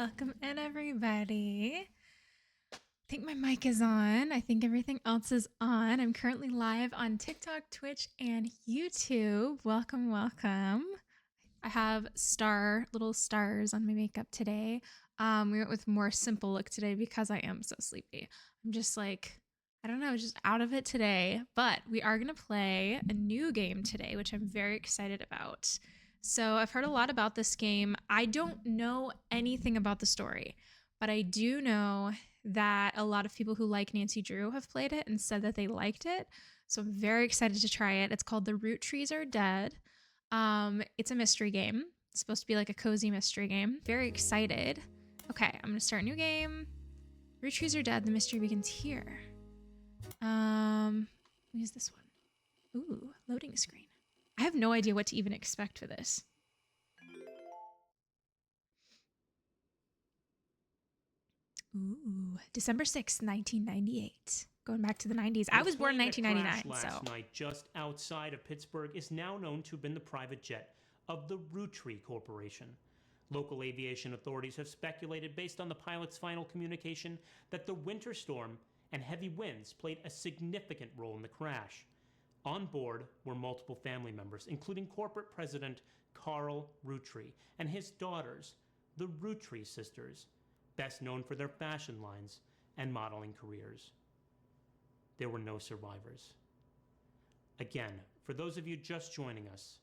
Welcome in, everybody. I think my mic is on. I think everything else is on. I'm currently live on TikTok, Twitch, and YouTube. Welcome, welcome. I have little stars on my makeup today. We went with more simple look today because I am so sleepy. I'm just like, I don't know, just out of it today. But we are going to play a new game today, which I'm very excited about. So I've heard a lot about this game. I don't know anything about the story, but I do know that a lot of people who like Nancy Drew have played it and said that they liked it. So I'm very excited to try it. It's called The Roottrees Are Dead. It's a mystery game. It's supposed to be like a cozy mystery game. Very excited. Okay, I'm gonna start a new game. Roottrees Are Dead. The mystery begins here. Use this one. Ooh, loading screen. I have no idea what to even expect for this. Ooh, December 6th, 1998. Going back to the 90s. I was born in 1999, last night just outside of Pittsburgh is now known to have been the private jet of the Roottree Corporation. Local aviation authorities have speculated, based on the pilot's final communication, that the winter storm and heavy winds played a significant role in the crash. On board were multiple family members, including corporate president Carl Roottree and his daughters, the Roottrie sisters, best known for their fashion lines and modeling careers. There were no survivors. Again, for those of you just joining us,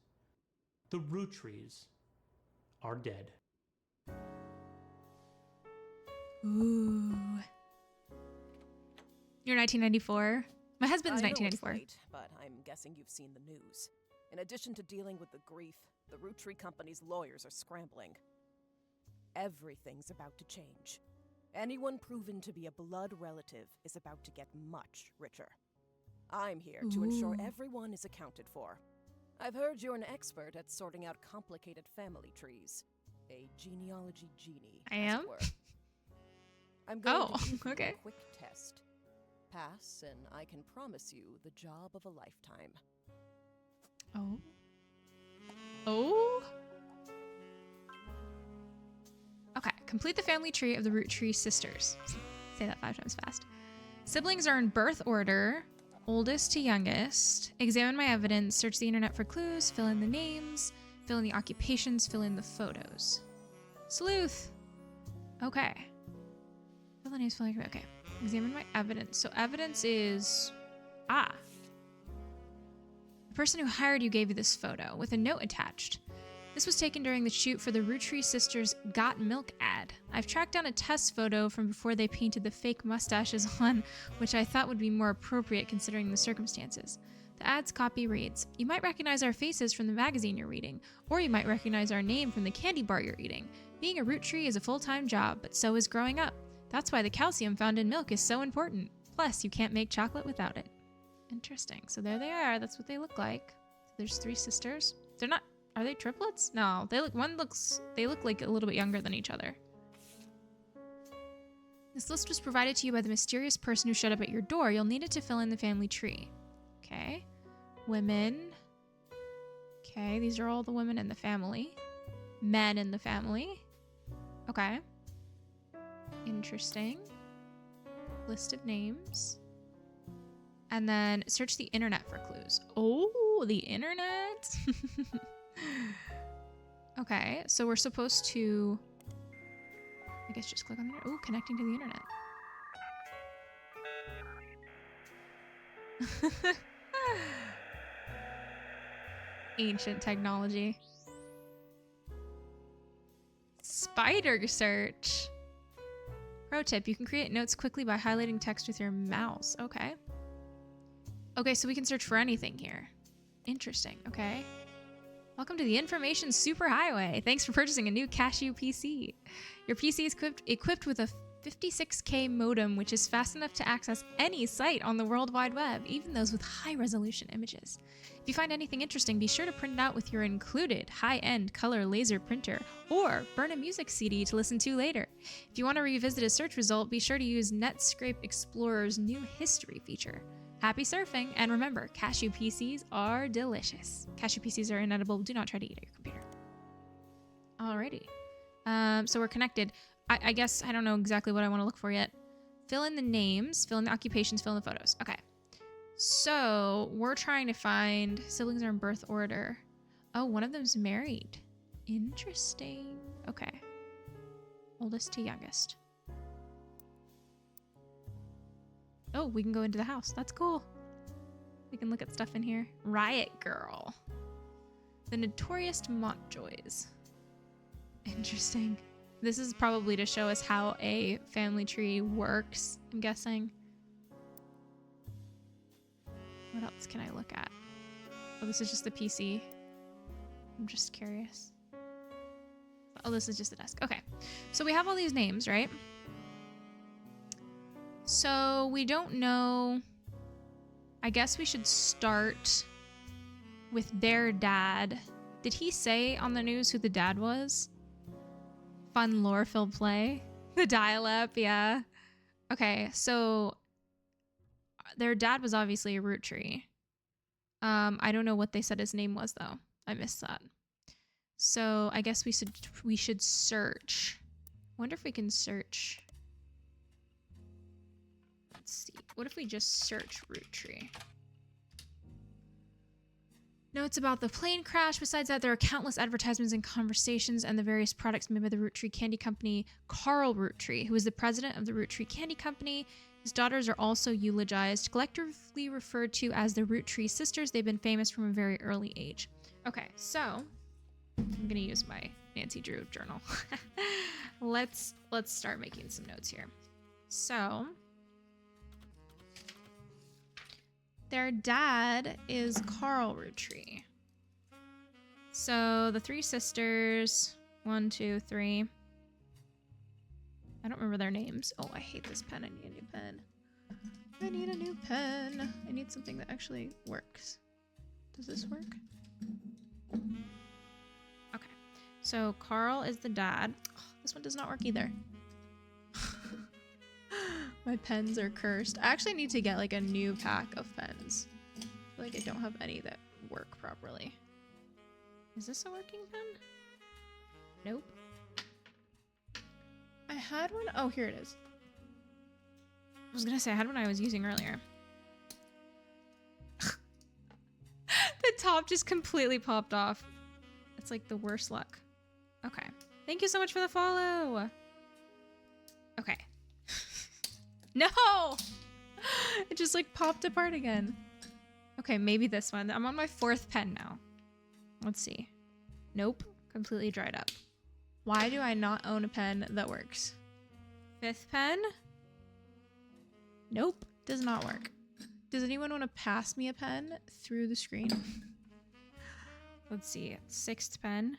the Rootrees are dead. Ooh. You're 1994? My husband's 1994. Late, but I'm guessing you've seen the news. In addition to dealing with the grief, the Roottree company's lawyers are scrambling. Everything's about to change. Anyone proven to be a blood relative is about to get much richer. I'm here to ensure everyone is accounted for. I've heard you're an expert at sorting out complicated family trees. A genealogy genie, I am? as it were. I'm going to give you okay. a quick test. Pass, and I can promise you the job of a lifetime. Oh. Oh? Okay, complete the family tree of the Roottrie sisters. Say that 5 times fast. Siblings are in birth order, oldest to youngest. Examine my evidence, search the internet for clues, fill in the names, fill in the occupations, fill in the photos. Sleuth. Okay. Fill the names, fill in the... Okay. Examine my evidence. So evidence is... The person who hired you gave you this photo with a note attached. This was taken during the shoot for the Roottree sisters' Got Milk ad. I've tracked down a test photo from before they painted the fake mustaches on, which I thought would be more appropriate considering the circumstances. The ad's copy reads, "You might recognize our faces from the magazine you're reading, or you might recognize our name from the candy bar you're eating. Being a Roottree is a full-time job, but so is growing up. That's why the calcium found in milk is so important. Plus, you can't make chocolate without it." Interesting. So there they are. That's what they look like. There's 3 sisters. They're not... Are they triplets? No. They look like a little bit younger than each other. This list was provided to you by the mysterious person who showed up at your door. You'll need it to fill in the family tree. Okay. Women. Okay, these are all the women in the family. Men in the family. Okay. Interesting. List of names. And then search the internet for clues. Oh, the internet. Okay, so we're supposed to, I guess, just click on the internet. Oh, connecting to the internet. Ancient technology. Spider search. Pro tip, you can create notes quickly by highlighting text with your mouse. Okay. Okay, so we can search for anything here. Interesting, okay. Welcome to the Information Superhighway. Thanks for purchasing a new Casio PC. Your PC is equipped with a 56K modem, which is fast enough to access any site on the World Wide Web, even those with high-resolution images. If you find anything interesting, be sure to print it out with your included high-end color laser printer, or burn a music CD to listen to later. If you want to revisit a search result, be sure to use Netscape Explorer's new history feature. Happy surfing, and remember, Casio PCs are delicious. Casio PCs are inedible. Do not try to eat at your computer. Alrighty. So we're connected. I guess I don't know exactly what I want to look for yet. Fill in the names, fill in the occupations, fill in the photos. Okay. So we're trying to find siblings are in birth order. Oh, one of them's married. Interesting. Okay. Oldest to youngest. Oh, we can go into the house. That's cool. We can look at stuff in here. Riot Girl. The Notorious Montjoys. Interesting. This is probably to show us how a family tree works, I'm guessing. What else can I look at? Oh, this is just the PC. I'm just curious. Oh, this is just the desk. Okay. So we have all these names, right? So we don't know. I guess we should start with their dad. Did he say on the news who the dad was? Fun lore-filled play. The dial-up, yeah. Okay, so their dad was obviously a Roottree. I don't know what they said his name was though. I missed that. So I guess we should search. Wonder if we can search. Let's see. What if we just search Roottree? Notes about the plane crash. Besides that, there are countless advertisements and conversations and the various products made by the Roottree Candy Company. Carl Roottree, who is the president of the Roottree Candy Company. His daughters are also eulogized, collectively referred to as the Roottree sisters. They've been famous from a very early age. Okay, so I'm gonna use my Nancy Drew journal. Let's start making some notes here. So their dad is Carl Roottree. So the three sisters, 1, 2, 3. I don't remember their names. Oh, I hate this pen. I need a new pen. I need a new pen. I need something that actually works. Does this work? Okay. So Carl is the dad. Oh, this one does not work either. My pens are cursed. I actually need to get like a new pack of pens. I feel like I don't have any that work properly. Is this a working pen? Nope. I had one. Oh, here it is. I was gonna say I had one I was using earlier. The top just completely popped off. It's like the worst luck. Okay. Thank you so much for the follow. Okay. No! It just like popped apart again. Okay, maybe this one. I'm on my 4th pen now. Let's see. Nope. Completely dried up. Why do I not own a pen that works? 5th pen? Nope. Does not work. Does anyone want to pass me a pen through the screen? Let's see. 6th pen.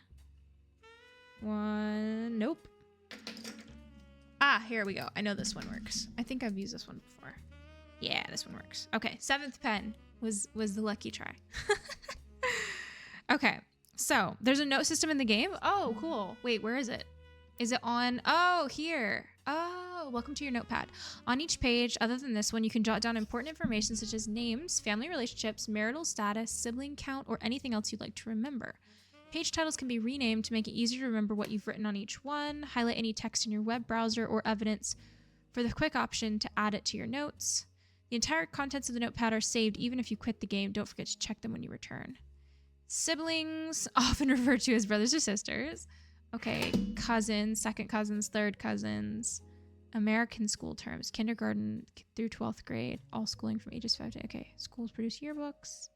1. Nope. Ah, here we go. I know this one works. I think I've used this one before. Yeah, this one works. Okay, 7th pen was the lucky try. Okay, so there's a note system in the game. Oh, cool. Wait, where is it? Is it on? Oh, here. Oh, welcome to your notepad. On each page, other than this one, you can jot down important information such as names, family relationships, marital status, sibling count, or anything else you'd like to remember. Page titles can be renamed to make it easier to remember what you've written on each one. Highlight any text in your web browser or evidence for the quick option to add it to your notes. The entire contents of the notepad are saved even if you quit the game. Don't forget to check them when you return. Siblings, often referred to as brothers or sisters. Okay, cousins, second cousins, third cousins. American school terms, kindergarten through 12th grade. All schooling from ages 5 to... Okay, schools produce yearbooks.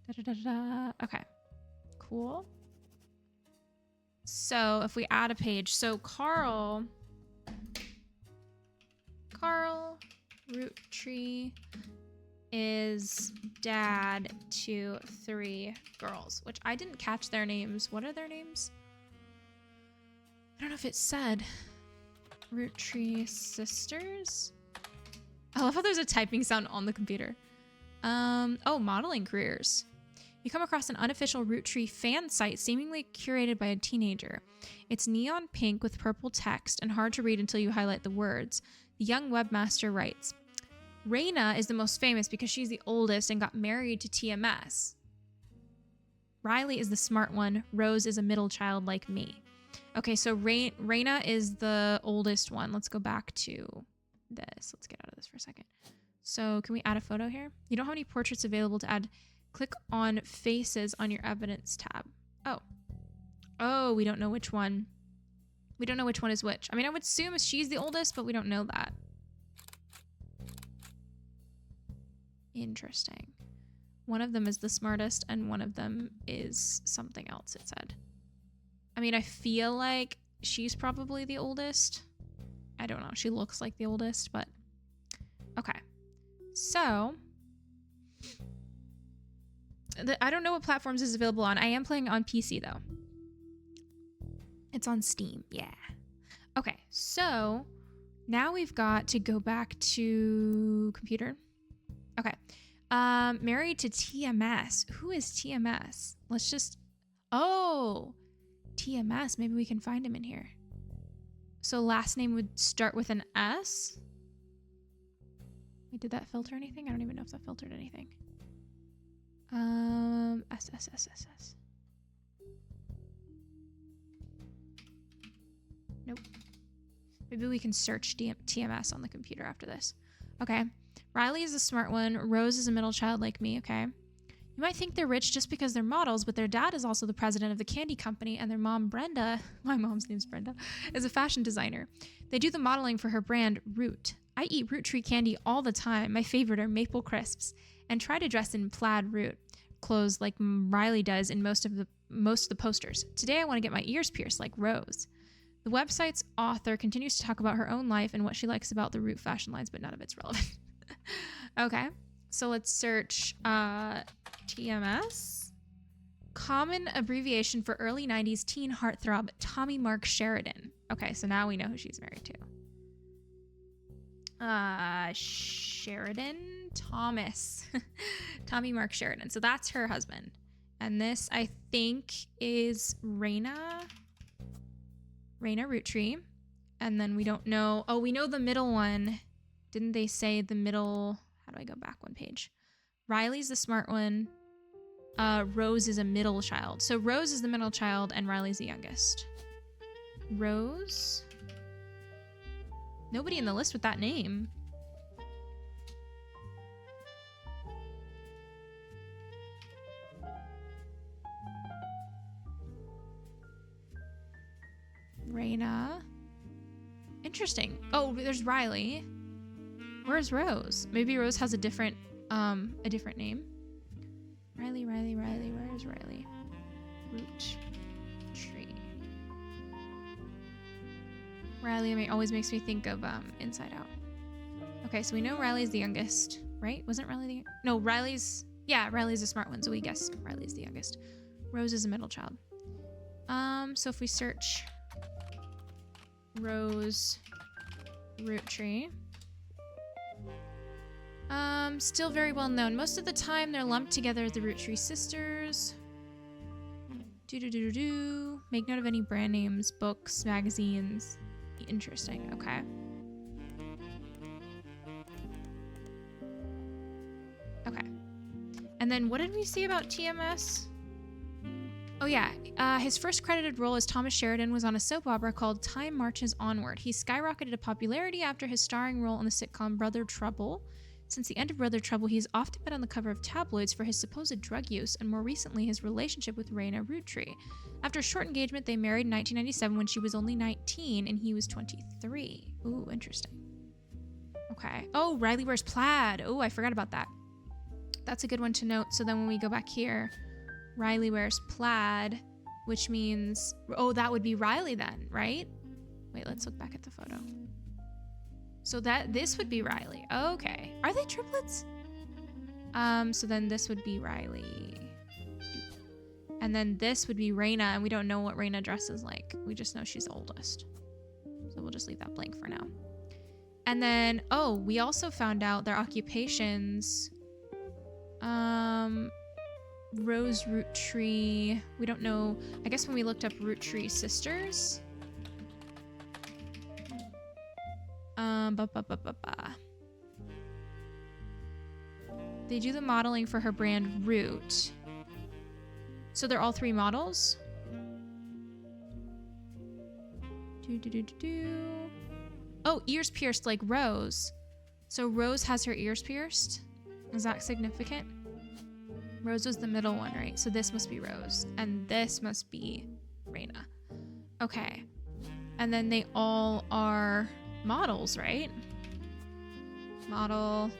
Da-da-da-da. Okay. Cool. So if we add a page, so Carl Roottree is dad to 3 girls, which I didn't catch their names. What are their names? I don't know if it said. Roottree sisters? I love how there's a typing sound on the computer. Oh, modeling careers. You come across an unofficial Roottree fan site seemingly curated by a teenager. It's neon pink with purple text and hard to read until you highlight the words. The young webmaster writes, Raina is the most famous because she's the oldest and got married to TMS. Riley is the smart one. Rose is a middle child like me. Okay, so Reina is the oldest one. Let's go back to this. Let's get out of this for a second. So can we add a photo here? You don't have any portraits available to add. Click on faces on your evidence tab. Oh, we don't know which one. We don't know which one is which. I mean, I would assume she's the oldest, but we don't know that. Interesting. One of them is the smartest and one of them is something else, it said. I mean, I feel like she's probably the oldest. I don't know. She looks like the oldest, but okay. So I don't know what platforms is available on. I am playing on PC though. It's on Steam. Yeah. Okay. So now we've got to go back to computer. Okay. Married to TMS. Who is TMS? Let's just, oh, TMS. Maybe we can find him in here. So last name would start with an S. Wait, did that filter anything? I don't even know if that filtered anything. S. Nope. Maybe we can search TMS on the computer after this. Okay. Riley is the smart one. Rose is a middle child like me, okay? You might think they're rich just because they're models, but their dad is also the president of the candy company, and their mom, Brenda, my mom's name's Brenda, is a fashion designer. They do the modeling for her brand, Root. I eat Roottree candy all the time. My favorite are maple crisps, and try to dress in plaid Root clothes like Riley does in most of the posters. Today I want to get my ears pierced like Rose. The website's author continues to talk about her own life and what she likes about the Root fashion lines, but none of it's relevant. Okay, so let's search TMS. Common abbreviation for early 90s teen heartthrob, Tommy Mark Sheridan. Okay, so now we know who she's married to. Sheridan Thomas. Tommy Mark Sheridan. So that's her husband. And this, I think, is Reina Roottree. And then we don't know. Oh, we know the middle one. Didn't they say the middle? How do I go back one page? Riley's the smart one. Rose is a middle child. So Rose is the middle child and Riley's the youngest. Rose? Nobody in the list with that name. Reina. Interesting. Oh, there's Riley. Where's Rose? Maybe Rose has a different name. Riley. Where's Riley? Roottree. Riley always makes me think of Inside Out. Okay, so we know Riley's the youngest, right? Wasn't Riley No, Riley's a smart one, so we guess Riley's the youngest. Rose is a middle child. So if we search Rose Roottree. Still very well known. Most of the time they're lumped together as the Roottree sisters. Make note of any brand names, books, magazines. Interesting, okay. Okay. And then what did we see about TMS? Oh yeah, his first credited role as Thomas Sheridan was on a soap opera called Time Marches Onward. He skyrocketed to popularity after his starring role in the sitcom Brother Trouble. Since the end of Brother Trouble, he's often been on the cover of tabloids for his supposed drug use, and more recently his relationship with Reina Roottree. After a short engagement, they married in 1997 when she was only 19 and he was 23. Ooh, interesting. Okay. Oh, Riley wears plaid. Oh, I forgot about that. That's a good one to note. So then when we go back here, Riley wears plaid, which means, oh, that would be Riley then, right? Wait, let's look back at the photo. So this would be Riley. Okay. Are they triplets? So then this would be Riley. And then this would be Reina, and we don't know what Reina dresses like. We just know she's the oldest. So we'll just leave that blank for now. And then, oh, we also found out their occupations. Rose Roottree. We don't know. I guess when we looked up Roottree sisters. They do the modeling for her brand Root. So they're all three models? Oh, ears pierced like Rose. So Rose has her ears pierced. Is that significant? Rose was the middle one, right? So this must be Rose. And this must be Reina. Okay. And then they all are models, right? Model,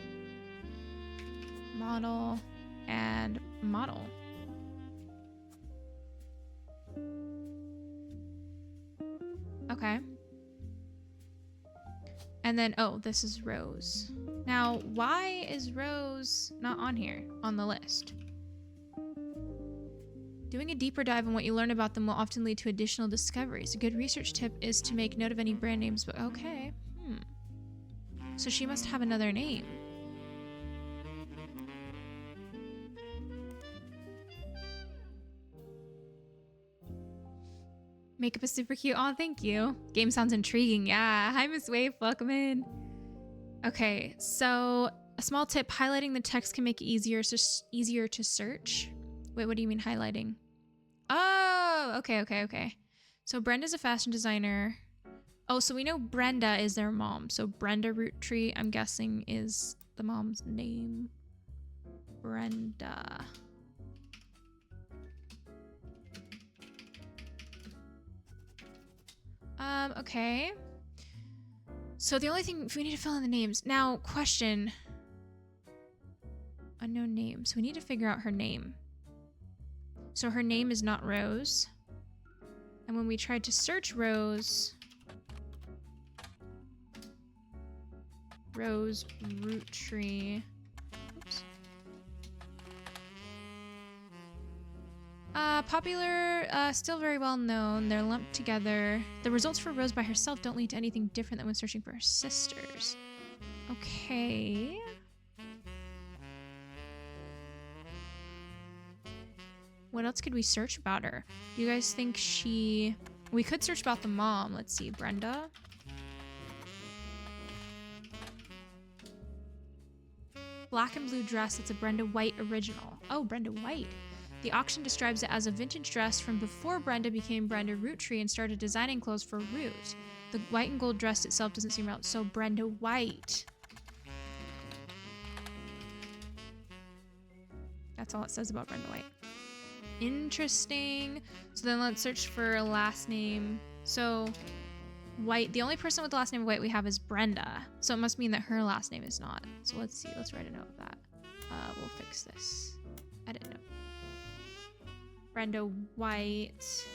and model. Okay. And then, oh, this is Rose. Now, why is Rose not on here on the list? Doing a deeper dive on what you learn about them will often lead to additional discoveries. A good research tip is to make note of any brand names, but okay. So she must have another name. Makeup is super cute. Oh, thank you. Game sounds intriguing. Yeah. Hi, Miss Wave. Welcome in. Okay, so a small tip, highlighting the text can make it easier to search. Wait, what do you mean highlighting? Oh, okay. So Brenda's a fashion designer. Oh, so we know Brenda is their mom. So Brenda Roottree, I'm guessing, is the mom's name. Brenda. Okay. So the only thing, we need to fill in the names. Now, question. Unknown name. So we need to figure out her name. So her name is not Rose. And when we tried to search Rose Roottree. Oops. Popular, still very well known. They're lumped together. The results for Rose by herself don't lead to anything different than when searching for her sisters. Okay. What else could we search about her? Do you guys think she... We could search about the mom. Let's see. Brenda. Black and blue dress. It's a Brenda White original. Oh, Brenda White. The auction describes it as a vintage dress from before Brenda became Brenda Roottree and started designing clothes for Root. The white and gold dress itself doesn't seem relevant. So Brenda White. That's all it says about Brenda White. Interesting. So then let's search for a last name. So White, the only person with the last name of White we have is Brenda. So it must mean that her last name is not. So let's see. Let's write a note of that. We'll fix this. Edit note. Brenda White.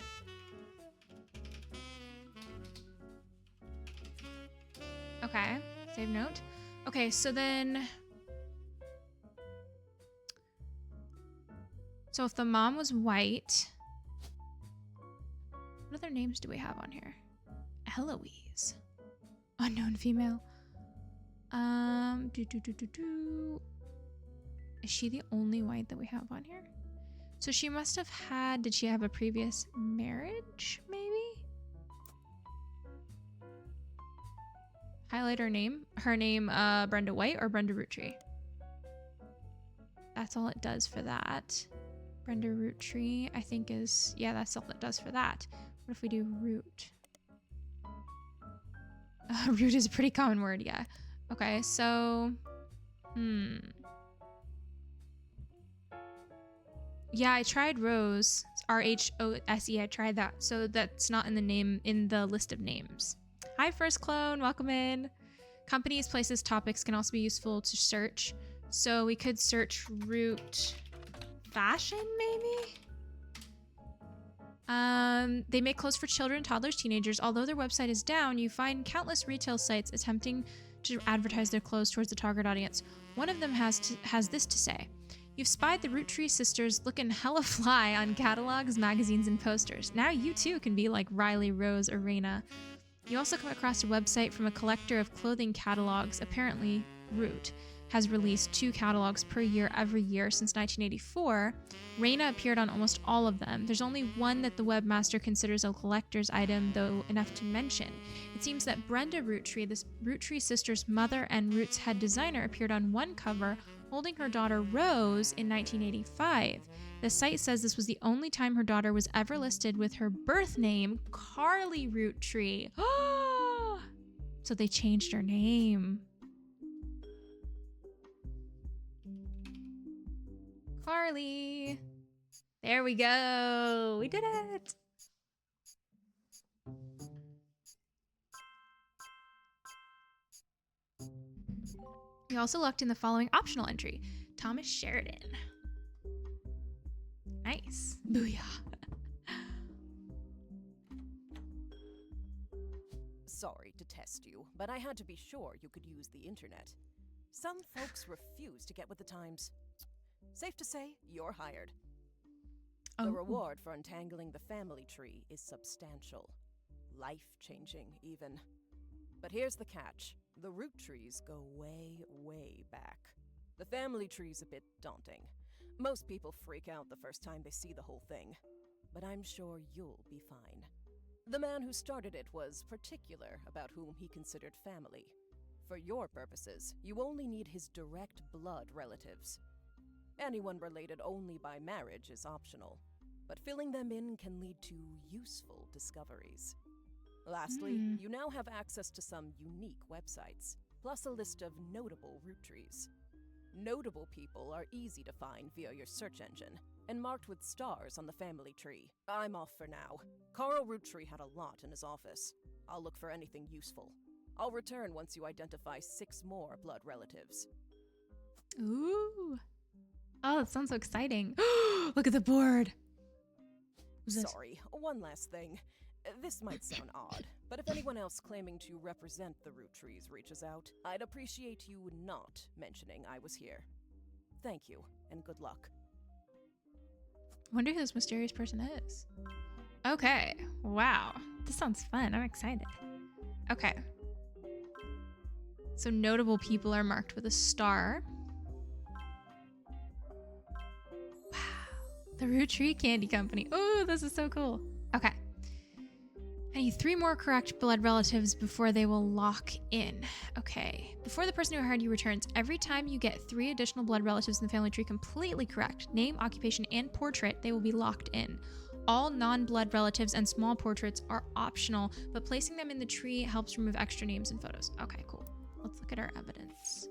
Okay. Save note. Okay, so then... So if the mom was White... What other names do we have on here? Eloise. Unknown female. Is she the only White that we have on here? So she must have had... Did she have a previous marriage, maybe? Highlight her name. Her name, Brenda White or Brenda Roottree? That's all it does for that. Brenda Roottree, I think is... Yeah, that's all it does for that. What if we do Root? Root is a pretty common word, yeah. Okay, so... Yeah, I tried Rose. It's R-H-O-S-E. I tried that. So that's not in the name, in the list of names. Hi, First Clone. Welcome in. Companies, places, topics can also be useful to search. So we could search Root fashion, maybe? They make clothes for children, toddlers, teenagers. Although their website is down, you find countless retail sites attempting to advertise their clothes towards the target audience. One of them has this to say. You've spied the Roottree sisters looking hella fly on catalogs, magazines, and posters. Now you too can be like Riley, Rose, or Raina. You also come across a website from a collector of clothing catalogs. Apparently, Root has released 2 catalogs per year every year since 1984. Raina appeared on almost all of them. There's only one that the webmaster considers a collector's item, though enough to mention. It seems that Brenda Roottree, the Roottree sisters' mother and Root's head designer, appeared on one cover holding her daughter Rose in 1985. The site says this was the only time her daughter was ever listed with her birth name, Carly Roottree. So they changed her name. Carly. There we go. We did it. We also looked in the following optional entry. Thomas Sheridan. Nice. Booyah. Sorry to test you, but I had to be sure you could use the internet. Some folks refuse to get with the times. Safe to say, you're hired. The reward for untangling the family tree is substantial. Life-changing, even. But here's the catch. The Roottrees go way, way back. The family tree's a bit daunting. Most people freak out the first time they see the whole thing. But I'm sure you'll be fine. The man who started it was particular about whom he considered family. For your purposes, you only need his direct blood relatives. Anyone related only by marriage is optional, but filling them in can lead to useful discoveries. Lastly, you now have access to some unique websites, plus a list of notable Roottrees. Notable people are easy to find via your search engine, and marked with stars on the family tree. I'm off for now. Carl Roottree had a lot in his office. I'll look for anything useful. I'll return once you identify 6 more blood relatives. Ooh. Oh, that sounds so exciting. Look at the board. Sorry, one last thing. This might sound odd, but if anyone else claiming to represent the Roottrees reaches out, I'd appreciate you not mentioning I was here. Thank you, and good luck. Wonder who this mysterious person is. Okay. Wow. This sounds fun. I'm excited. Okay. So notable people are marked with a star. Wow. The Roottree Candy Company. Oh, this is so cool. Okay. I need 3 more correct blood relatives before they will lock in. Okay. Before the person who hired you returns, every time you get 3 additional blood relatives in the family tree completely correct, name, occupation, and portrait, they will be locked in. All non-blood relatives and small portraits are optional, but placing them in the tree helps remove extra names and photos. Okay, cool. Let's look at our evidence.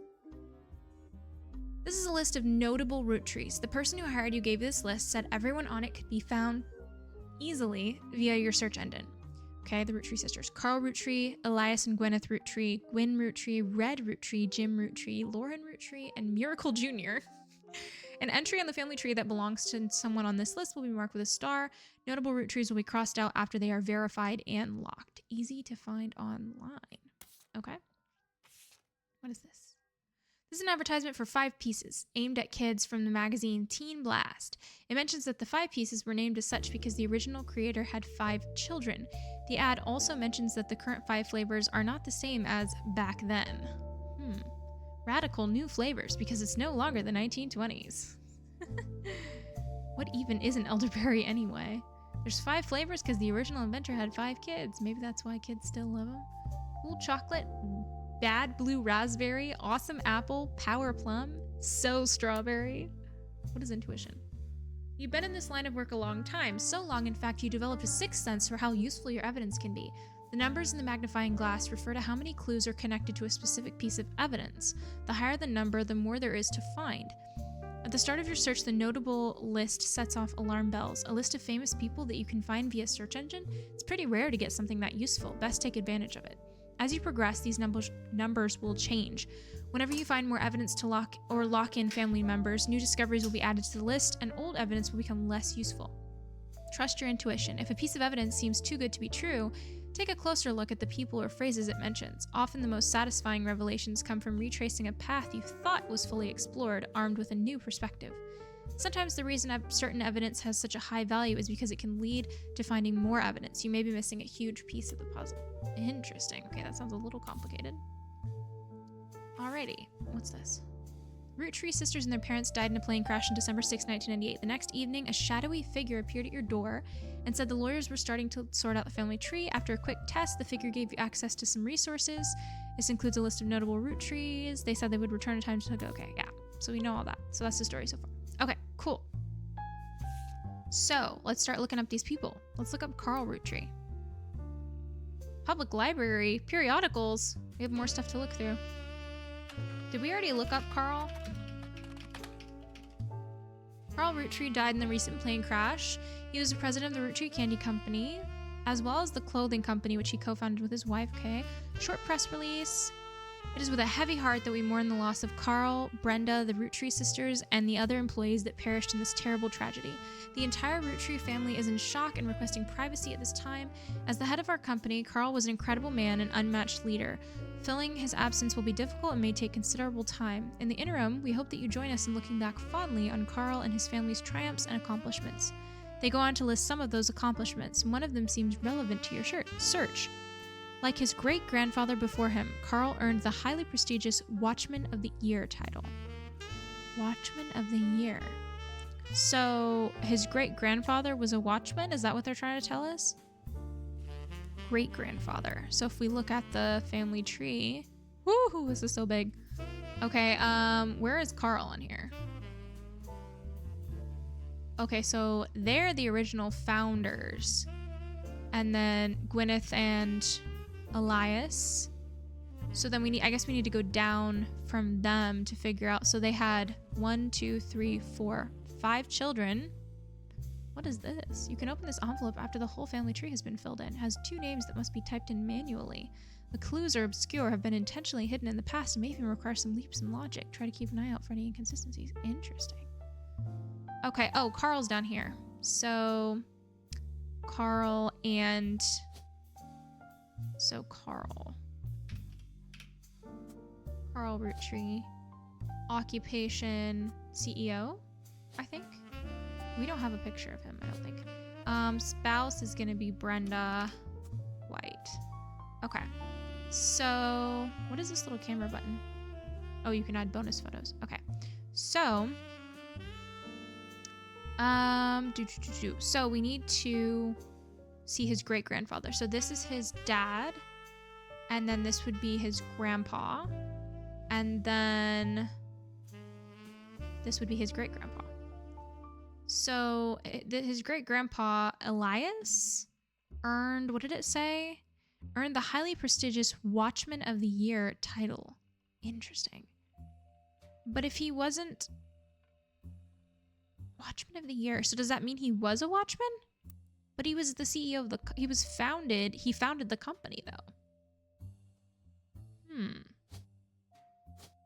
This is a list of notable Roottrees. The person who hired you gave this list, said everyone on it could be found easily via your search engine. Okay, the Roottree sisters. Carl Roottree, Elias and Gwyneth Roottree, Gwyn Roottree, Red Roottree, Jim Roottree, Lauren Roottree, and Miracle Jr. An entry on the family tree that belongs to someone on this list will be marked with a star. Notable Roottrees will be crossed out after they are verified and locked. Easy to find online. Okay. What is this? This is an advertisement for 5 pieces, aimed at kids from the magazine Teen Blast. It mentions that the 5 pieces were named as such because the original creator had 5 children. The ad also mentions that the current 5 flavors are not the same as back then. Radical new flavors because it's no longer the 1920s. What even is an elderberry anyway? There's 5 flavors because the original inventor had 5 kids. Maybe that's why kids still love them. Cool chocolate, bad blue raspberry, awesome apple, power plum, so strawberry. What is intuition? You've been in this line of work a long time, so long in fact you developed a 6th sense for how useful your evidence can be. The numbers in the magnifying glass refer to how many clues are connected to a specific piece of evidence. The higher the number, the more there is to find. At the start of your search, the notable list sets off alarm bells, a list of famous people that you can find via search engine. It's pretty rare to get something that useful. Best take advantage of it. As you progress, these numbers will change. Whenever you find more evidence to lock in family members, new discoveries will be added to the list, and old evidence will become less useful. Trust your intuition. If a piece of evidence seems too good to be true, take a closer look at the people or phrases it mentions. Often the most satisfying revelations come from retracing a path you thought was fully explored, armed with a new perspective. Sometimes the reason certain evidence has such a high value is because it can lead to finding more evidence. You may be missing a huge piece of the puzzle. Interesting. Okay, that sounds a little complicated. Alrighty, what's this? Roottree sisters and their parents died in a plane crash on December 6, 1998. The next evening, a shadowy figure appeared at your door and said the lawyers were starting to sort out the family tree. After a quick test, the figure gave you access to some resources. This includes a list of notable Roottrees. They said they would return in time to... Okay, yeah. So we know all that. So that's the story so far. Okay, cool. So let's start looking up these people. Let's look up Carl Roottree. Public library, periodicals. We have more stuff to look through. Did we already look up Carl? Carl Roottree died in the recent plane crash. He was the president of the Roottree Candy Company, as well as the clothing company, which he co-founded with his wife, Kay. Short press release. It is with a heavy heart that we mourn the loss of Carl, Brenda, the Roottree sisters, and the other employees that perished in this terrible tragedy. The entire Roottree family is in shock and requesting privacy at this time. As the head of our company, Carl was an incredible man and unmatched leader. Filling his absence will be difficult and may take considerable time. In the interim, we hope that you join us in looking back fondly on Carl and his family's triumphs and accomplishments. They go on to list some of those accomplishments. One of them seems relevant to your search. Like his great-grandfather before him, Carl earned the highly prestigious Watchman of the Year title. Watchman of the Year. So his great-grandfather was a watchman? Is that what they're trying to tell us? Great-grandfather. So if we look at the family tree... Woohoo, this is so big. Okay, where is Carl on here? Okay, so they're the original founders. And then Gwyneth and Elias. So then I guess we need to go down from them to figure out. So they had 1, 2, 3, 4, 5 children. What is this? You can open this envelope after the whole family tree has been filled in. It has 2 names that must be typed in manually. The clues are obscure, have been intentionally hidden in the past, and may even require some leaps in logic. Try to keep an eye out for any inconsistencies. Interesting. Okay, oh, Carl's down here. So Carl and... So Carl Roottree, occupation CEO, I think. We don't have a picture of him, I don't think. Spouse is gonna be Brenda White. Okay, so what is this little camera button? Oh, you can add bonus photos. Okay, so so we need to see his great-grandfather. So this is his dad, and then this would be his grandpa, and then this would be his great-grandpa. So his great-grandpa, Elias, earned, what did it say? Earned the highly prestigious Watchman of the Year title. Interesting. But if he wasn't Watchman of the Year, so does that mean he was a watchman? But he was the CEO of he founded the company though.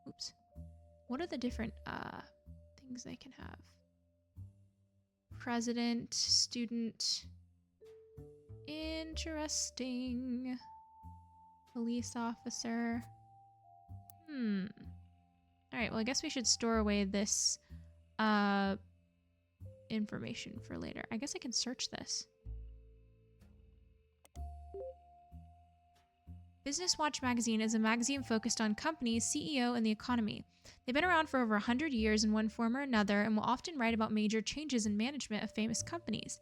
Oops. What are the different things they can have? President, student. Interesting. Police officer. Alright, well I guess we should store away this information for later. I guess I can search this. Business Watch magazine is a magazine focused on companies, CEO, and the economy. They've been around for over 100 years in one form or another and will often write about major changes in management of famous companies.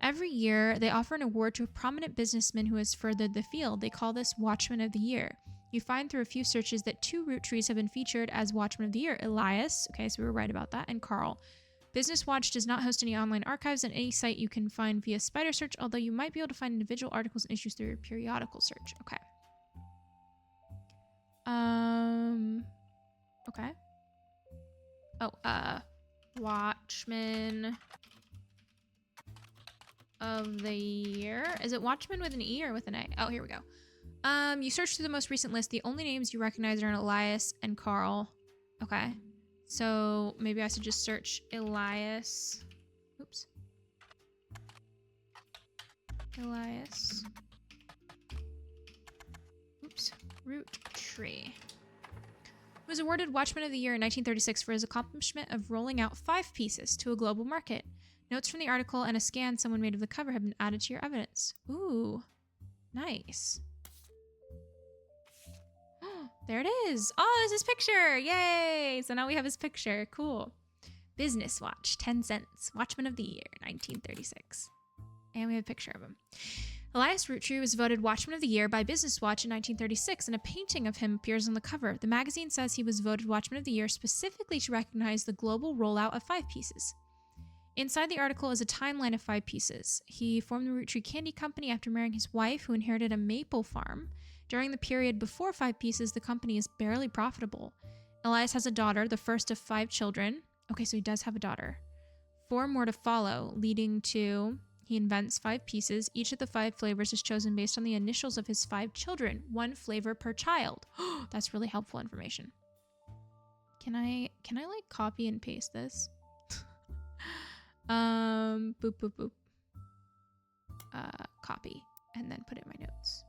Every year, they offer an award to a prominent businessman who has furthered the field. They call this Watchman of the Year. You find through a few searches that 2 Roottrees have been featured as Watchman of the Year. Elias, okay, so we were right about that, and Carl. Business Watch does not host any online archives on any site you can find via spider search, although you might be able to find individual articles and issues through your periodical search. Okay. Okay. Oh, Watchman of the Year. Is it Watchman with an E or with an A? Oh, here we go. You search through the most recent list. The only names you recognize are Elias and Carl. Okay. So maybe I should just search Elias. Oops. Elias. Oops. Roottree. He was awarded Watchman of the Year in 1936 for his accomplishment of rolling out 5 pieces to a global market. Notes from the article and a scan someone made of the cover have been added to your evidence. Ooh. Nice. There it is. Oh, there's his picture. Yay. So now we have his picture. Cool. Business Watch, 10 cents. Watchman of the Year, 1936. And we have a picture of him. Elias Roottree was voted Watchman of the Year by Business Watch in 1936, and a painting of him appears on the cover. The magazine says he was voted Watchman of the Year specifically to recognize the global rollout of 5 pieces. Inside the article is a timeline of 5 pieces. He formed the Roottree Candy Company after marrying his wife, who inherited a maple farm. During the period before 5 pieces, the company is barely profitable. Elias has a daughter, the first of 5 children. Okay, so he does have a daughter. 4 more to follow, leading to he invents 5 pieces. Each of the 5 flavors is chosen based on the initials of his 5 children, 1 flavor per child. That's really helpful information. Can I like copy and paste this? Boop boop boop. Copy and then put it in my notes.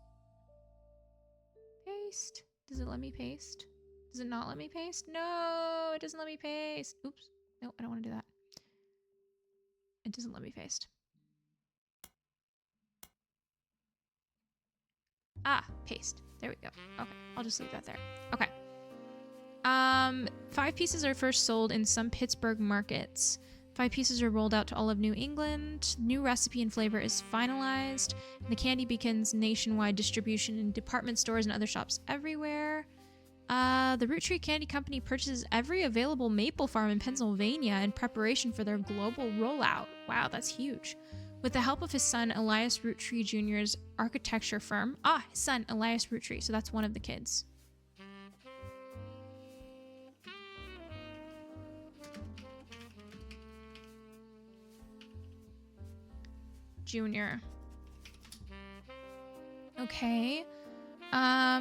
Paste. Does it let me paste? Does it not let me paste? No, it doesn't let me paste. Oops. No, I don't want to do that. It doesn't let me paste. Ah, paste. There we go. Okay, I'll just leave that there. Okay. 5 pieces are first sold in some Pittsburgh markets. 5 pieces are rolled out to all of New England. New recipe and flavor is finalized. The candy begins nationwide distribution in department stores and other shops everywhere. The Roottree Candy Company purchases every available maple farm in Pennsylvania in preparation for their global rollout. Wow, that's huge. With the help of his son, Elias Roottree Jr.'s architecture firm. Ah, his son, Elias Roottree. So that's one of the kids. Junior. Okay.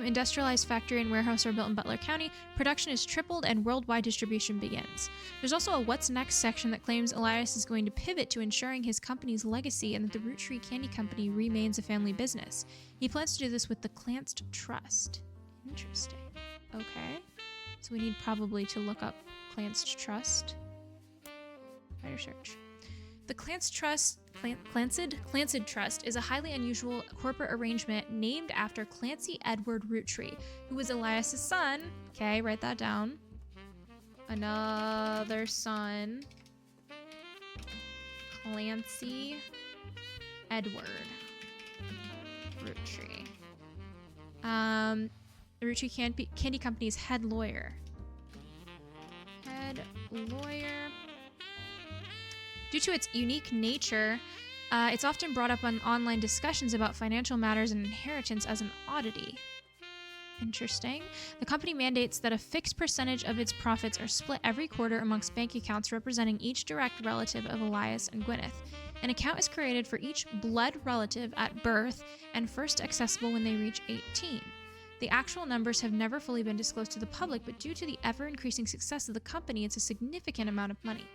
Industrialized factory and warehouse are built in Butler County. Production is tripled and worldwide distribution begins. There's also a what's next section that claims Elias is going to pivot to ensuring his company's legacy and that the Roottree Candy Company remains a family business. He plans to do this with the Clanced Trust. Interesting. Okay. So we need probably to look up Clanced Trust. Writer search. The Clanced Trust is a highly unusual corporate arrangement named after Clancy Edward Roottree, who was Elias's son. Okay, write that down. Another son. Clancy Edward Roottree. The Roottree Candy Company's head lawyer. Due to its unique nature, it's often brought up on online discussions about financial matters and inheritance as an oddity. Interesting. The company mandates that a fixed percentage of its profits are split every quarter amongst bank accounts representing each direct relative of Elias and Gwyneth. An account is created for each blood relative at birth and first accessible when they reach 18. The actual numbers have never fully been disclosed to the public, but due to the ever-increasing success of the company, it's a significant amount of money.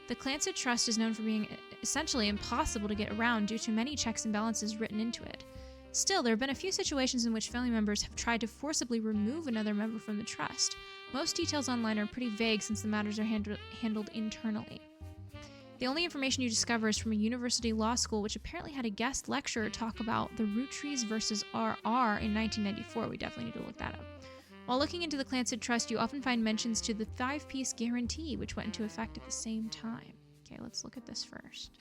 The Clanced Trust is known for being essentially impossible to get around due to many checks and balances written into it. Still, there have been a few situations in which family members have tried to forcibly remove another member from the trust. Most details online are pretty vague since the matters are handled internally. The only information you discover is from a university law school, which apparently had a guest lecturer talk about the Rootrees versus RR in 1994. We definitely need to look that up. While looking into the Clanced Trust, you often find mentions to the 5-piece guarantee, which went into effect at the same time. Okay, let's look at this first.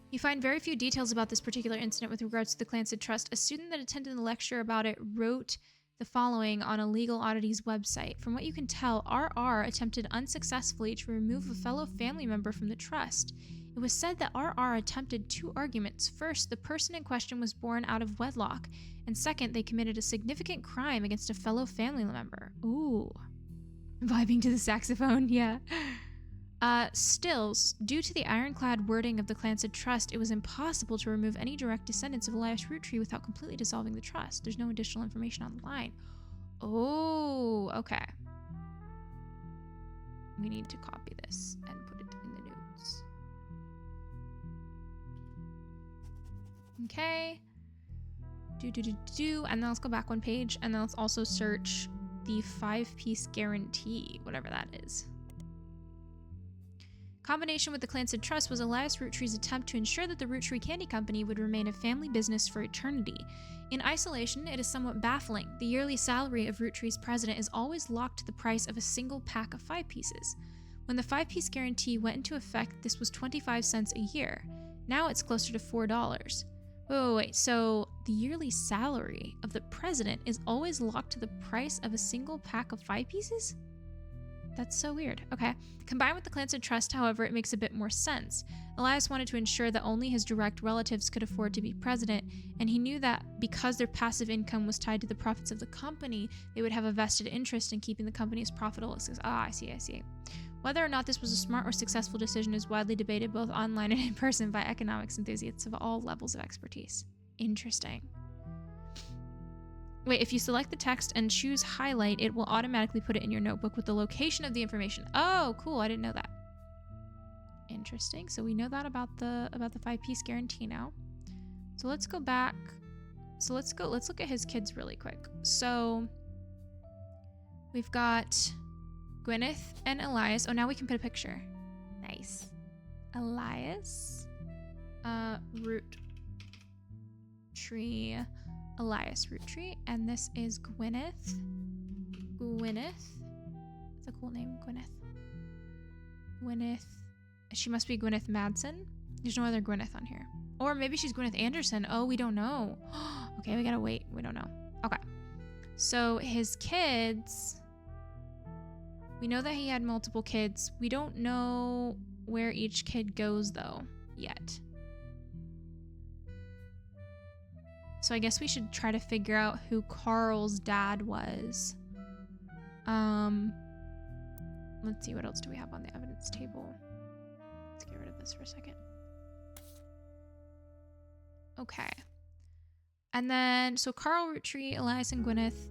You find very few details about this particular incident with regards to the Clanced Trust. A student that attended the lecture about it wrote the following on a legal oddities website. From what you can tell, RR attempted unsuccessfully to remove a fellow family member from the trust. It was said that RR attempted 2 arguments. First, the person in question was born out of wedlock, and second, they committed a significant crime against a fellow family member. Ooh. Vibing to the saxophone, yeah. Still, due to the ironclad wording of the Clanced Trust, it was impossible to remove any direct descendants of Elias Roottree without completely dissolving the trust. There's no additional information online. Oh, okay. We need to copy this and put it in the notes. Okay. And then let's go back 1 page, and then let's also search the 5-piece guarantee, whatever that is. Combination with the Clanced Trust was Elias Roottree's attempt to ensure that the Roottree Candy Company would remain a family business for eternity. In isolation, it is somewhat baffling. The yearly salary of Rootree's president is always locked to the price of a single pack of 5 pieces. When the 5-piece guarantee went into effect, this was 25 cents a year. Now it's closer to $4. Wait, so the yearly salary of the president is always locked to the price of a single pack of 5 pieces? That's so weird. Okay. Combined with the clans of trust, however, it makes a bit more sense. Elias wanted to ensure that only his direct relatives could afford to be president, and he knew that because their passive income was tied to the profits of the company, they would have a vested interest in keeping the company as profitable as... I see. Whether or not this was a smart or successful decision is widely debated both online and in person by economics enthusiasts of all levels of expertise. Interesting. Wait, if you select the text and choose highlight, it will automatically put it in your notebook with the location of the information. Oh, cool. I didn't know that. Interesting. So we know that about the 5-piece guarantee now. So let's go back. So let's look at his kids really quick. So we've got Gwyneth and Elias. Oh, now we can put a picture. Nice. Elias. Roottree. Elias Roottree, and this is Gwyneth. It's a cool name, Gwyneth. She must be Gwyneth Madsen. There's no other Gwyneth on here. Or maybe she's Gwyneth Anderson. Oh, we don't know. Okay, we gotta wait. We don't know. Okay. So his kids, we know that he had multiple kids. We don't know where each kid goes though, yet. So I guess we should try to figure out who Carl's dad was. Let's see, what else do we have on the evidence table? Let's get rid of this for a second. Okay. And then, so Carl, Roottree, Elias, and Gwyneth.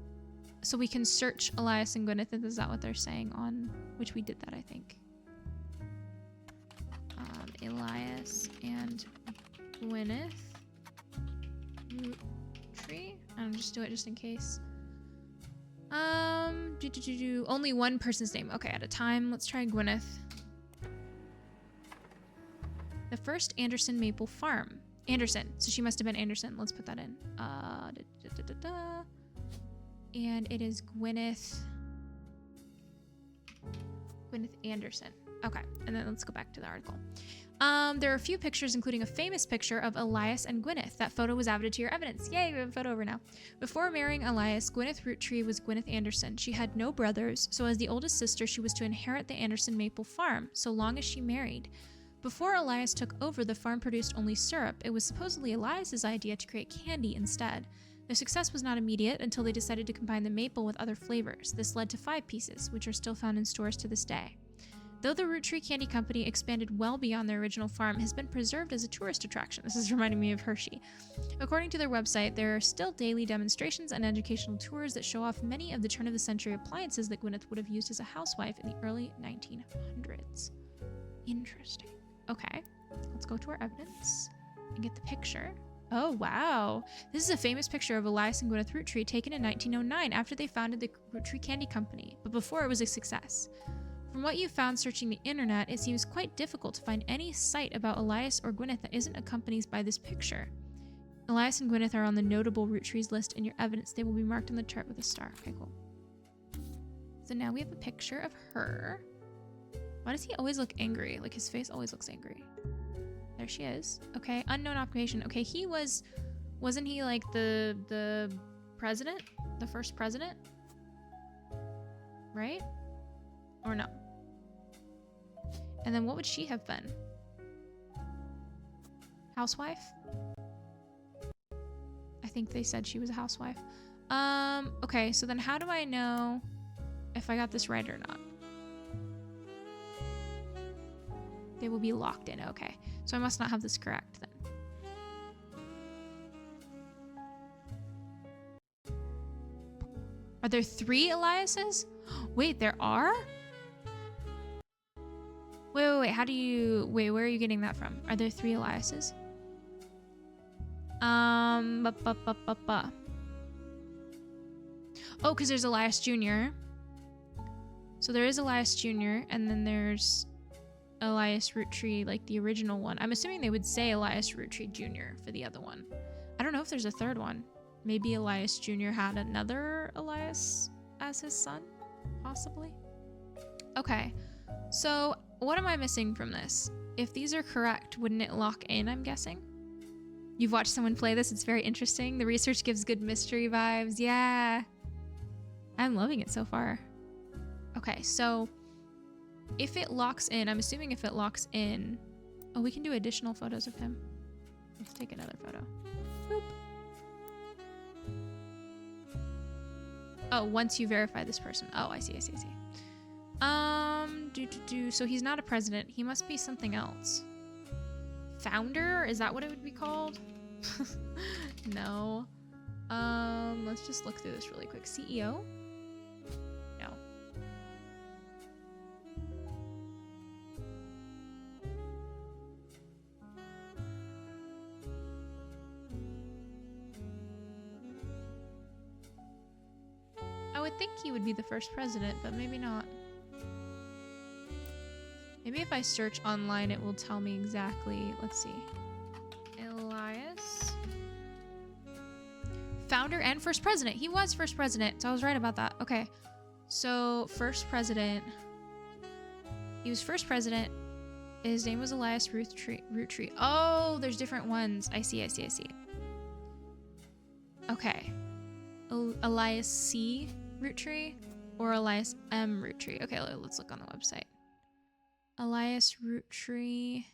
So we can search Elias and Gwyneth. Is that what they're saying on, which we did that, I think. Elias and Gwyneth. Roottree. I'll just do it just in case. Only one person's name. Okay, at a time. Let's try Gwyneth. The first Anderson Maple Farm. Anderson. So she must have been Anderson. Let's put that in. And it is Gwyneth Anderson. Okay, and then let's go back to the article. There are a few pictures, including a famous picture of Elias and Gwyneth. That photo was added to your evidence. Yay, we have a photo over now. Before marrying Elias, Gwyneth Roottree was Gwyneth Anderson. She had no brothers, so as the oldest sister, she was to inherit the Anderson Maple Farm, so long as she married. Before Elias took over, the farm produced only syrup. It was supposedly Elias's idea to create candy instead. Their success was not immediate until they decided to combine the maple with other flavors. This led to 5 pieces, which are still found in stores to this day. Though the Roottree Candy Company expanded well beyond their original farm, it has been preserved as a tourist attraction. This is reminding me of Hershey. According to their website, there are still daily demonstrations and educational tours that show off many of the turn-of-the-century appliances that Gwyneth would have used as a housewife in the early 1900s. Interesting. Okay, let's go to our evidence and get the picture. Oh, wow. This is a famous picture of Elias and Gwyneth Roottree taken in 1909 after they founded the Roottree Candy Company, but before it was a success. From what you found searching the internet, it seems quite difficult to find any site about Elias or Gwyneth that isn't accompanied by this picture. Elias and Gwyneth are on the notable Roottrees list in your evidence. They will be marked on the chart with a star. Okay, cool. So now we have a picture of her. Why does he always look angry? Like his face always looks angry. There she is. Okay, unknown occupation. Okay, he wasn't he like the president? The first president? Right? Or no? And then what would she have been? Housewife? I think they said she was a housewife. Okay, so then how do I know if I got this right or not? They will be locked in. Okay, so I must not have this correct then. Are there 3 Eliases? Wait, there are? Wait, how do you... Wait, where are you getting that from? Are there 3 Eliases? Oh, because there's Elias Jr. So there is Elias Jr. and then there's Elias Roottree, like the original one. I'm assuming they would say Elias Roottree Jr. for the other one. I don't know if there's a third one. Maybe Elias Jr. had another Elias as his son, possibly. Okay, so what am I missing from this? If these are correct, wouldn't it lock in, I'm guessing? You've watched someone play this, it's very interesting. The research gives good mystery vibes. Yeah. I'm loving it so far. Okay, so If it locks in, I'm assuming if it locks in, oh, we can do additional photos of him. Let's take another photo. Boop. Oh, once you verify this person. Oh, I see. So he's not a president. He must be something else. Founder? Is that what it would be called? No. Let's just look through this really quick. CEO? No. I would think he would be the first president, but maybe not. Maybe if I search online, it will tell me exactly. Let's see. Elias. Founder and first president. He was first president, so I was right about that. Okay. So, first president. He was first president. His name was Elias Roottrees. Oh, there's different ones. I see. Okay. Elias C. Roottree or Elias M. Roottree. Okay, let's look on the website. Elias Roottree.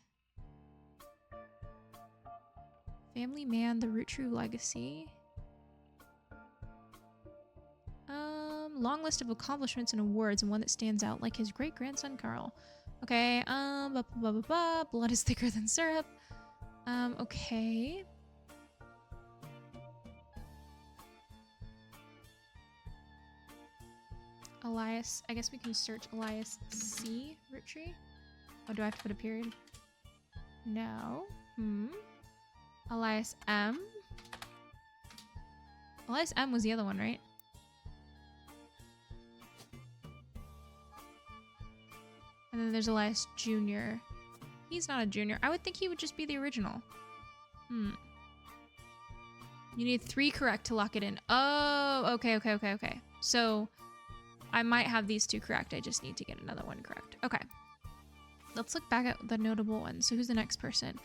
Family man, the Roottree legacy. Long list of accomplishments and awards, and one that stands out, like his great-grandson Carl. Okay, blood is thicker than syrup. Okay. Elias, I guess we can search Elias C. Roottree. Oh, do I have to put a period? No. Elias M. Elias M was the other one, right? And then there's Elias Jr. He's not a junior. I would think he would just be the original. You need 3 correct to lock it in. Oh, okay. So I might have these 2 correct. I just need to get another one correct. Okay. Let's look back at the notable ones. So who's the next person?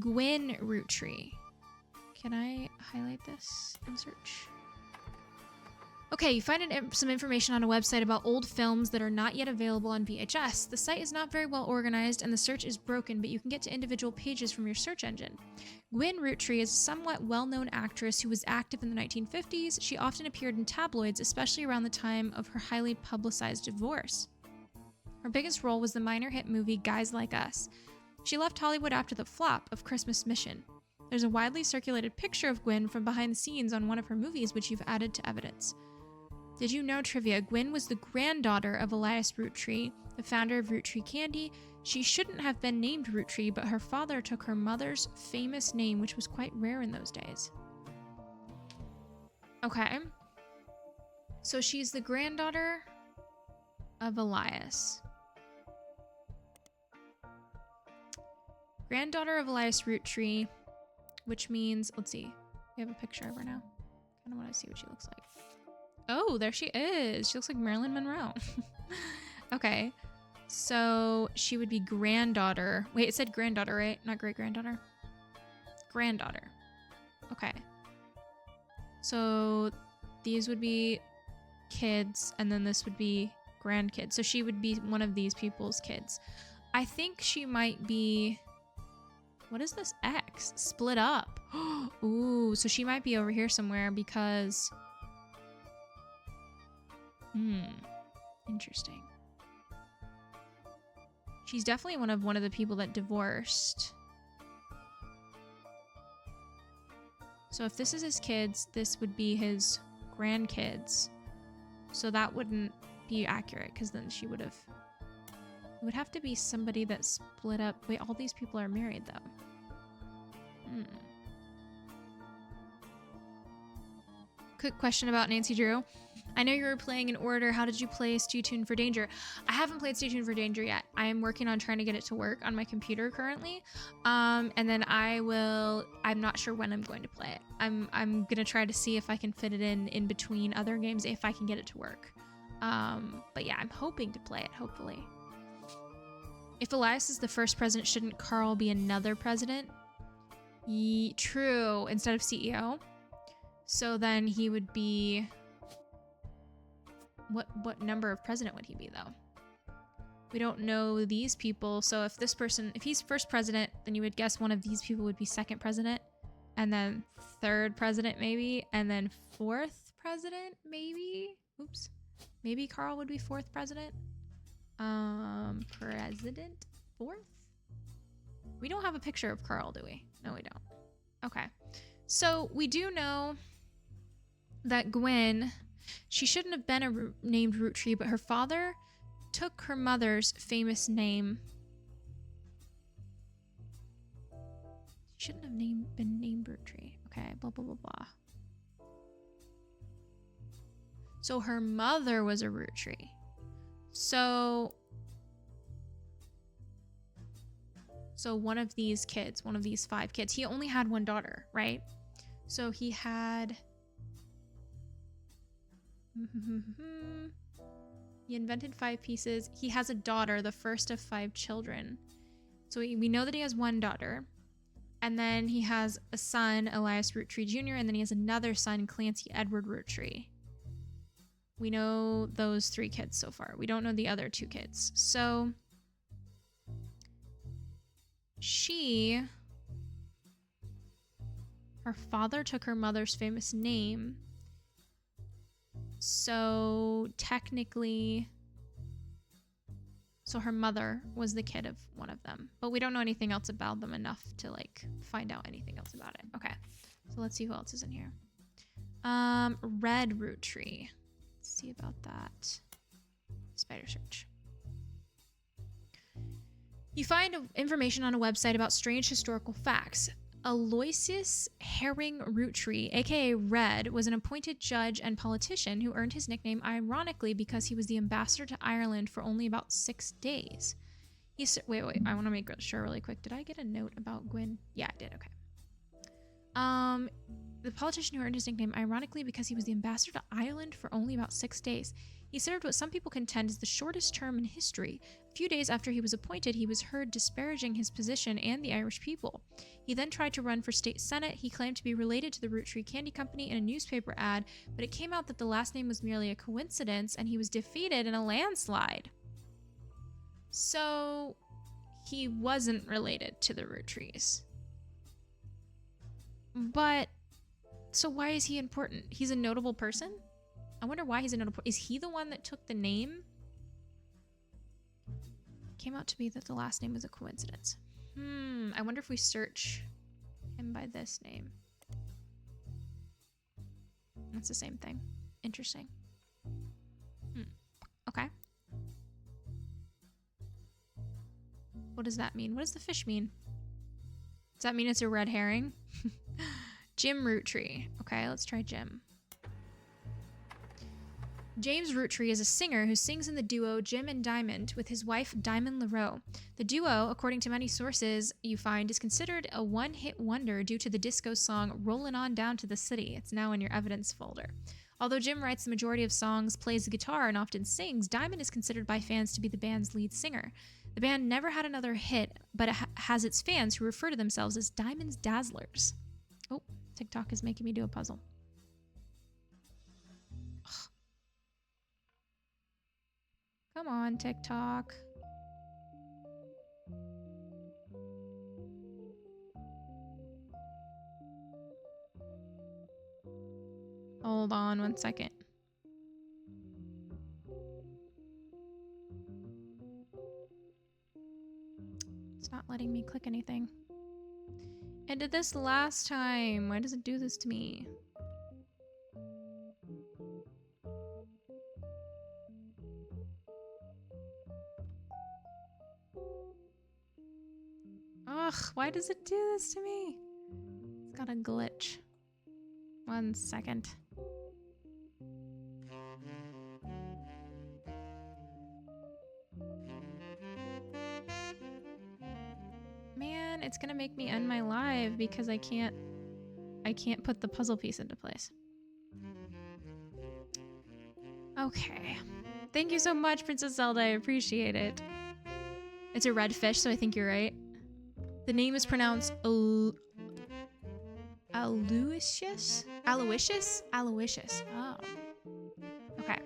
Gwen Roottree. Can I highlight this and search? Okay, you find some information on a website about old films that are not yet available on VHS. The site is not very well organized and the search is broken, but you can get to individual pages from your search engine. Gwen Roottree is a somewhat well-known actress who was active in the 1950s. She often appeared in tabloids, especially around the time of her highly publicized divorce. Her biggest role was the minor hit movie Guys Like Us. She left Hollywood after the flop of Christmas Mission. There's a widely circulated picture of Gwen from behind the scenes on one of her movies, which you've added to evidence. Did you know, trivia, Gwen was the granddaughter of Elias Roottree, the founder of Roottree Candy. She shouldn't have been named Roottree, but her father took her mother's famous name, which was quite rare in those days. Okay. So she's the granddaughter of Elias. Granddaughter of Elias Roottree, which means, let's see, we have a picture of her now. Kind of want to see what she looks like. Oh, there she is. She looks like Marilyn Monroe. Okay. So she would be granddaughter. Wait, it said granddaughter, right? Not great-granddaughter? Granddaughter. Okay. So these would be kids, and then this would be grandkids. So she would be one of these people's kids. I think she might be... What is this X? Split up. Ooh, so she might be over here somewhere because... Interesting. She's definitely one of the people that divorced. So if this is his kids, this would be his grandkids. So that wouldn't be accurate because then she would have... It would have to be somebody that split up. Wait, all these people are married though. Quick question about Nancy Drew. I know you were playing in order. How did you play Stay Tuned for Danger? I haven't played Stay Tuned for Danger yet. I am working on trying to get it to work on my computer currently. And then I'm not sure when I'm going to play it. I'm going to try to see if I can fit it in between other games if I can get it to work. But yeah, I'm hoping to play it, hopefully. If Elias is the first president, shouldn't Carl be another president? True, instead of CEO. So then he would be... What number of president would he be, though? We don't know these people. So if this person, if he's first president, then you would guess one of these people would be second president, and then third president maybe, and then fourth president maybe. Oops. Maybe Carl would be fourth president. President fourth? We don't have a picture of Carl, do we? No, we don't. Okay. So we do know that Gwen, she shouldn't have been named Roottree, but her father took her mother's famous name. She shouldn't have been named Roottree. Okay, blah, blah, blah, blah. So her mother was a Roottree. So one of these kids, one of these 5 kids, he only had one daughter, right? So he had... He invented 5 pieces. He has a daughter, the first of 5 children. So we know that he has one daughter. And then he has a son, Elias Roottree Jr., and then he has another son, Clancy Edward Roottree. We know those 3 kids so far. We don't know the other 2 kids. So her father took her mother's famous name. So technically, her mother was the kid of one of them, but we don't know anything else about them enough to like find out anything else about it. Okay, so let's see who else is in here. Red Roottree. Let's see about that. Spider search. You find information on a website about strange historical facts. Aloysius Herring Roottree, aka Red, was an appointed judge and politician who earned his nickname ironically because he was the ambassador to Ireland for only about 6 days. Wait, I want to make sure really quick. Did I get a note about Gwen? Yeah, I did. Okay. The politician who earned his nickname ironically because he was the ambassador to Ireland for only about 6 days. He served what some people contend is the shortest term in history. A few days after he was appointed, he was heard disparaging his position and the Irish people. He then tried to run for state senate. He claimed to be related to the Roottree Candy Company in a newspaper ad, but it came out that the last name was merely a coincidence, and he was defeated in a landslide. So he wasn't related to the Roottrees. But, so why is he important? He's a notable person? I wonder why he's a notable... Is he the one that took the name? Came out to be that the last name was a coincidence. I wonder if we search him by this name. That's the same thing. Interesting. Okay. What does that mean? What does the fish mean? Does that mean it's a red herring? Jim Roottree. Okay, let's try Jim. James Roottree is a singer who sings in the duo Jim and Diamond with his wife Diamond LaRoe. The duo, according to many sources you find, is considered a one-hit wonder due to the disco song Rollin' On Down to the City. It's now in your evidence folder. Although Jim writes the majority of songs, plays the guitar, and often sings, Diamond is considered by fans to be the band's lead singer. The band never had another hit, but it has its fans who refer to themselves as Diamond's Dazzlers. Oh, TikTok is making me do a puzzle. Come on, TikTok. Hold on 1 second. It's not letting me click anything. I did this last time. Why does it do this to me? Ugh, why does it do this to me? It's got a glitch. 1 second. Man, it's gonna make me end my live because I can't put the puzzle piece into place. Okay. Thank you so much, Princess Zelda. I appreciate it. It's a red fish, so I think you're right. The name is pronounced Aloysius? Aloysius? Aloysius. Oh. Okay.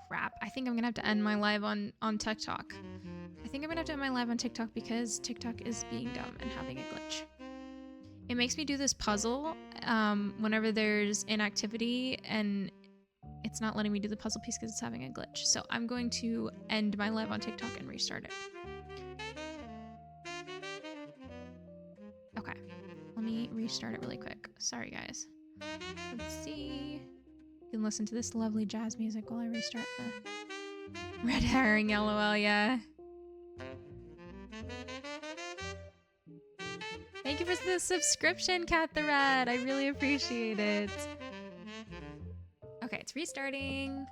crap. I think I'm gonna have to end my live on TikTok. I think I'm gonna have to end my live on TikTok because TikTok is being dumb and having a glitch. It makes me do this puzzle whenever there's inactivity, and it's not letting me do the puzzle piece because it's having a glitch. So I'm going to end my live on TikTok and restart it. Okay, let me restart it really quick. Sorry, guys. Let's see. You can listen to this lovely jazz music while I restart the red herring LOL, yeah. Thank you for the subscription, Cat the Rat. I really appreciate it. Okay, it's restarting.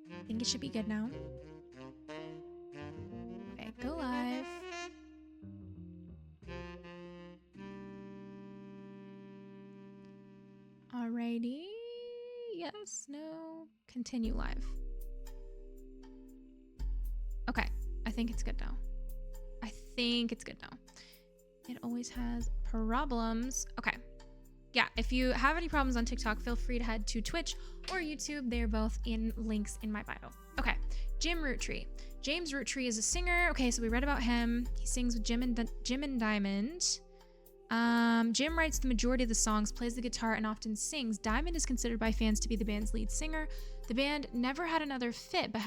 I think it should be good now. Okay, go live. Alrighty. Yes, no. Continue live. Okay, I think it's good now. I think it's good now. It always has problems. Okay. Yeah, if you have any problems on TikTok, feel free to head to Twitch or YouTube. They're both in links in my bio. Okay, Jim Roottree. James Roottree is a singer. Okay, so we read about him. He sings with Jim and Diamond. Jim writes the majority of the songs, plays the guitar, and often sings. Diamond is considered by fans to be the band's lead singer. The band never had another hit, but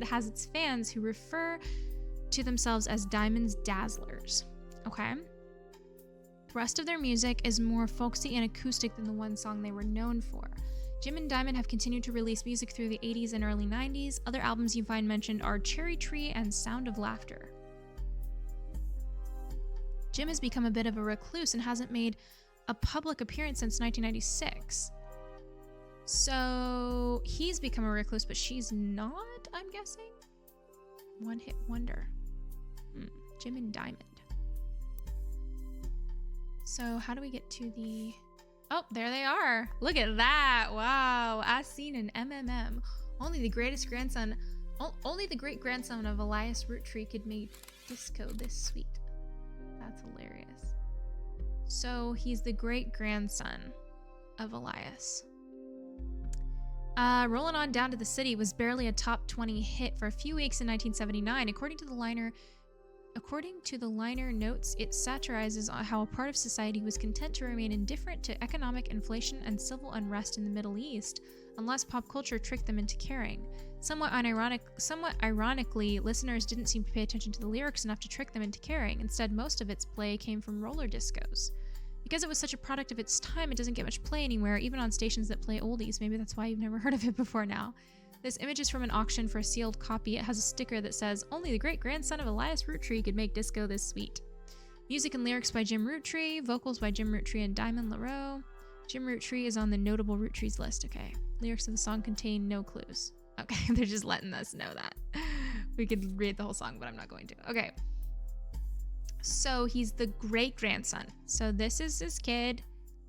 has its fans who refer to themselves as Diamond's Dazzlers. Okay. The rest of their music is more folksy and acoustic than the one song they were known for. Jim and Diamond have continued to release music through the 80s and early 90s. Other albums you find mentioned are Cherry Tree and Sound of Laughter. Jim has become a bit of a recluse and hasn't made a public appearance since 1996. So he's become a recluse, but she's not, I'm guessing? One hit wonder. Jim and Diamond. So how do we get to the... Oh, there they are. Look at that. Wow. As seen in MMM. Only the great grandson of Elias Roottree could make disco this sweet. That's hilarious. So he's the great grandson of Elias. Rolling On Down to the City was barely a top 20 hit for a few weeks in 1979. According to the liner notes, it satirizes how a part of society was content to remain indifferent to economic inflation and civil unrest in the Middle East, unless pop culture tricked them into caring. Somewhat ironically, listeners didn't seem to pay attention to the lyrics enough to trick them into caring. Instead, most of its play came from roller discos. Because it was such a product of its time, it doesn't get much play anywhere, even on stations that play oldies. Maybe that's why you've never heard of it before now. This image is from an auction for a sealed copy. It has a sticker that says, "Only the great grandson of Elias Roottree could make disco this sweet." Music and lyrics by Jim Roottree, vocals by Jim Roottree and Diamond LaRoe. Jim Roottree is on the notable Roottrees list. Okay. Lyrics of the song contain no clues. Okay, they're just letting us know that. We could read the whole song, but I'm not going to. Okay. So he's the great grandson. So this is his kid.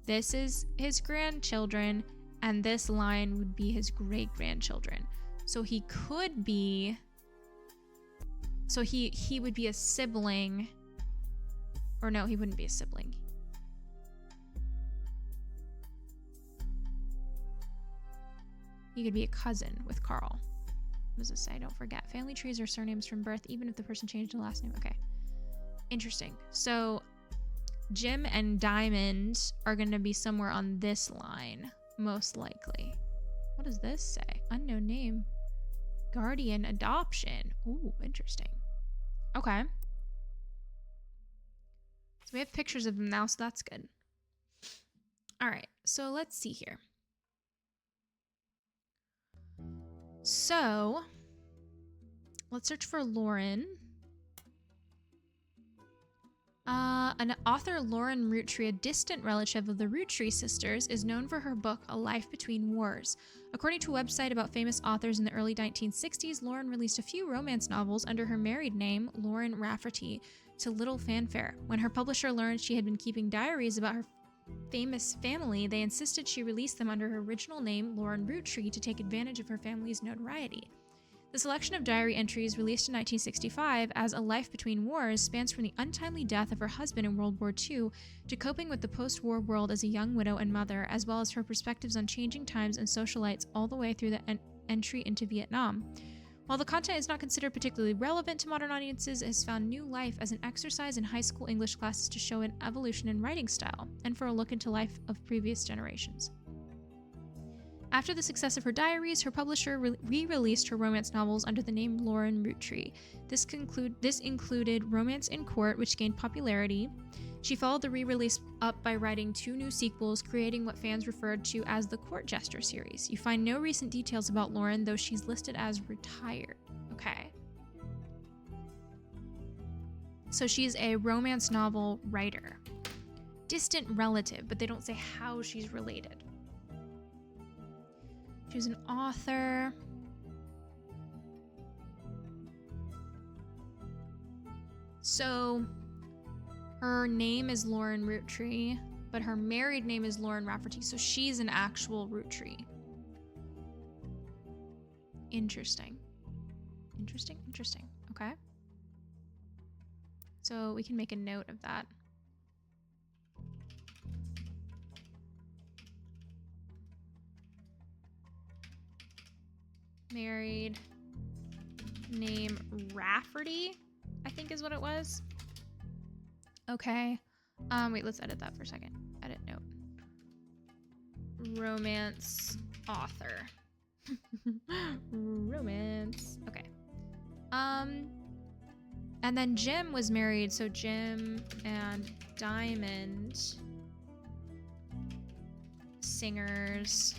This is his grandchildren. And this line would be his great-grandchildren. So he could be... So he would be a sibling. Or no, he wouldn't be a sibling. He could be a cousin with Carl. What does it say? Don't forget. Family trees are surnames from birth, even if the person changed the last name. Okay. Interesting. So Jim and Diamond are going to be somewhere on this line. Most likely. What does this say? Unknown name. Guardian adoption. Ooh, interesting. Okay. So we have pictures of them now, so that's good. All right, so let's see here. So let's search for Lauren. An author, Lauren Roottree, a distant relative of the Roottree sisters, is known for her book, A Life Between Wars. According to a website about famous authors in the early 1960s, Lauren released a few romance novels under her married name, Lauren Rafferty, to little fanfare. When her publisher learned she had been keeping diaries about her famous family, they insisted she release them under her original name, Lauren Roottree, to take advantage of her family's notoriety. The selection of diary entries released in 1965 as A Life Between Wars spans from the untimely death of her husband in World War II to coping with the post-war world as a young widow and mother, as well as her perspectives on changing times and socialites all the way through the entry into Vietnam. While the content is not considered particularly relevant to modern audiences, it has found new life as an exercise in high school English classes to show an evolution in writing style and for a look into life of previous generations. After the success of her diaries, her publisher re-released her romance novels under the name Lauren Roottree. This included Romance in Court, which gained popularity. She followed the re-release up by writing 2 new sequels, creating what fans referred to as the Court Jester series. You find no recent details about Lauren, though she's listed as retired. Okay. So she's a romance novel writer. Distant relative, but they don't say how she's related. She was an author. So her name is Lauren Roottree, but her married name is Lauren Rafferty, so she's an actual Roottree. Interesting. Interesting. Okay. So we can make a note of that. Married, name Rafferty, I think is what it was. Okay. Wait, let's edit that for a second. Edit note. Romance author. Romance. Okay. And then Jim was married, so Jim and Diamond, singers.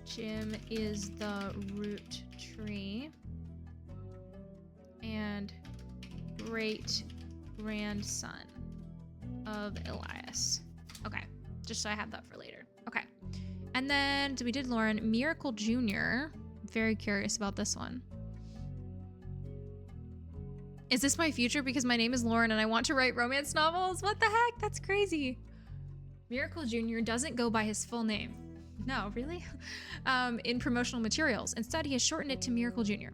Jim is the Roottree and great grandson of Elias. Okay, just so I have that for later. Okay, and then we did Lauren. Miracle Jr. Very curious about this one. Is this my future because my name is Lauren and I want to write romance novels? What the heck? That's crazy. Miracle Jr. doesn't go by his full name. No, really? In promotional materials. Instead, he has shortened it to Miracle Jr.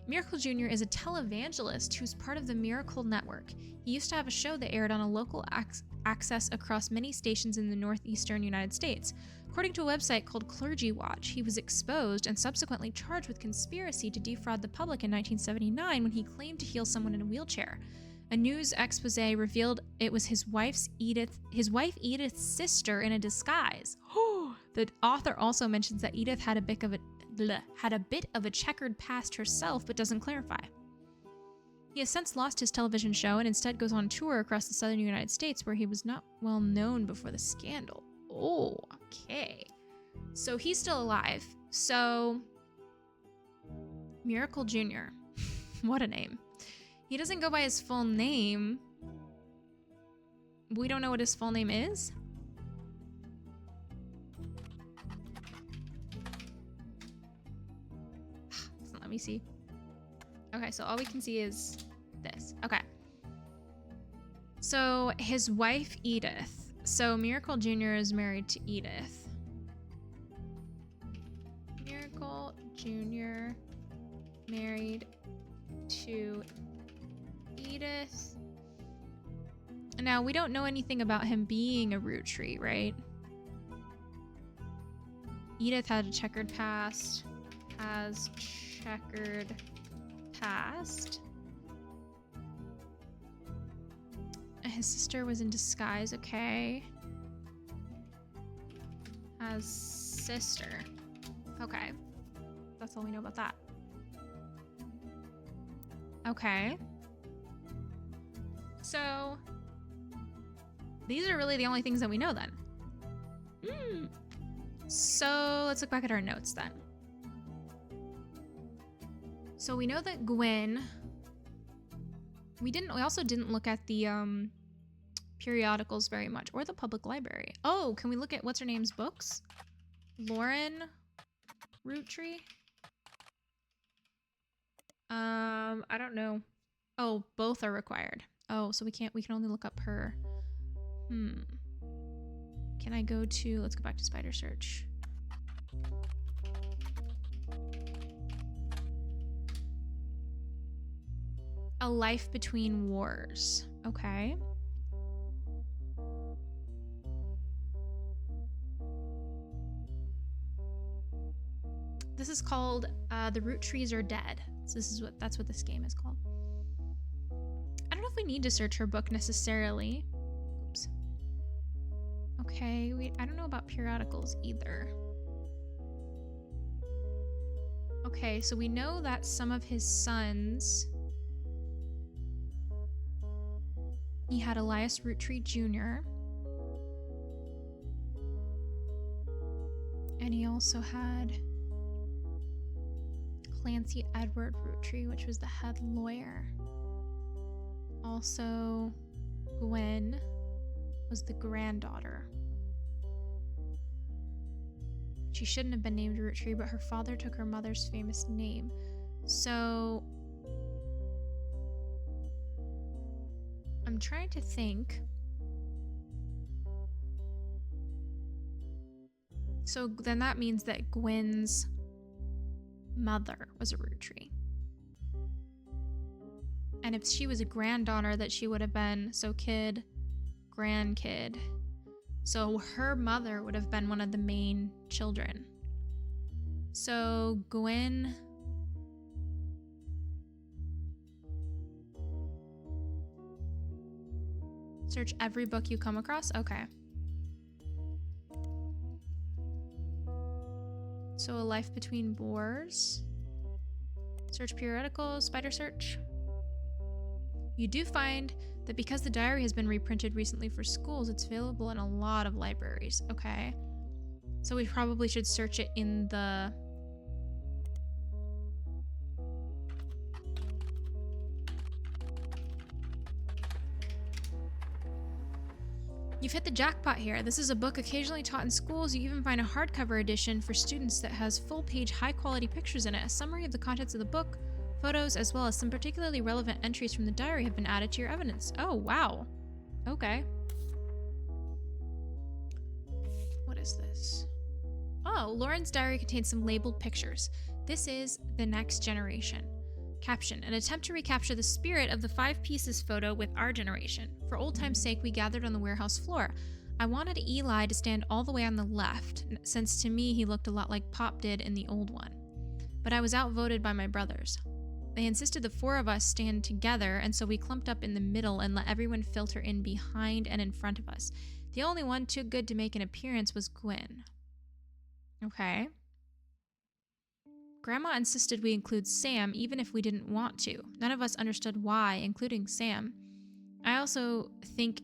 Miracle Jr. is a televangelist who's part of the Miracle Network. He used to have a show that aired on a local access across many stations in the northeastern United States. According to a website called Clergy Watch, he was exposed and subsequently charged with conspiracy to defraud the public in 1979 when he claimed to heal someone in a wheelchair. A news expose revealed it was his wife Edith's sister in a disguise. The author also mentions that Edith had a bit of a checkered past herself, but doesn't clarify. He has since lost his television show and instead goes on tour across the southern United States, where he was not well known before the scandal. Oh, okay. So he's still alive. So Miracle Jr. What a name. He doesn't go by his full name. We don't know what his full name is. Let me see. Okay, so all we can see is this. Okay. So his wife, Edith. So Miracle Jr. is married to Edith. Miracle Jr. married to Edith. Now, we don't know anything about him being a Roottree, right? Edith had a checkered past. Has checkered past. His sister was in disguise, okay. Has sister. Okay. That's all we know about that. Okay. So, these are really the only things that we know then. So, let's look back at our notes then. So we know that Gwen, we also didn't look at the periodicals very much, or the public library. Oh, can we look at what's her name's books? Lauren Roottree? I don't know. Oh, both are required. Oh, so we can only look up her. Can I go to, let's go back to Spider Search. A life between wars. Okay. This is called The Roottrees Are Dead. So that's what this game is called. I don't know if we need to search her book necessarily. Oops. Okay, I don't know about periodicals either. Okay, so we know that some of his sons... He had Elias Roottree Jr. And he also had Clancy Edward Roottree, which was the head lawyer. Also, Gwen was the granddaughter. She shouldn't have been named Roottree, but her father took her mother's famous name. So I'm trying to think. So then that means that Gwen's mother was a Roottree. And if she was a granddaughter, that she would have been, so kid, grandkid. So her mother would have been one of the main children. So Gwen... Search every book you come across? Okay. So A Life Between Boars. Search periodicals, spider search. You do find that because the diary has been reprinted recently for schools, it's available in a lot of libraries. Okay. So we probably should search it in the... You've hit the jackpot here. This is a book occasionally taught in schools. You even find a hardcover edition for students that has full-page, high-quality pictures in it. A summary of the contents of the book, photos, as well as some particularly relevant entries from the diary have been added to your evidence. Oh, wow. Okay. What is this? Oh, Lauren's diary contains some labeled pictures. This is The Next Generation. Caption, an attempt to recapture the spirit of the 5 Pieces photo with our generation. For old time's sake, we gathered on the warehouse floor. I wanted Eli to stand all the way on the left, since to me he looked a lot like Pop did in the old one. But I was outvoted by my brothers. They insisted the 4 of us stand together, and so we clumped up in the middle and let everyone filter in behind and in front of us. The only one too good to make an appearance was Gwen. Okay. Grandma insisted we include Sam even if we didn't want to. None of us understood why, including Sam. I also think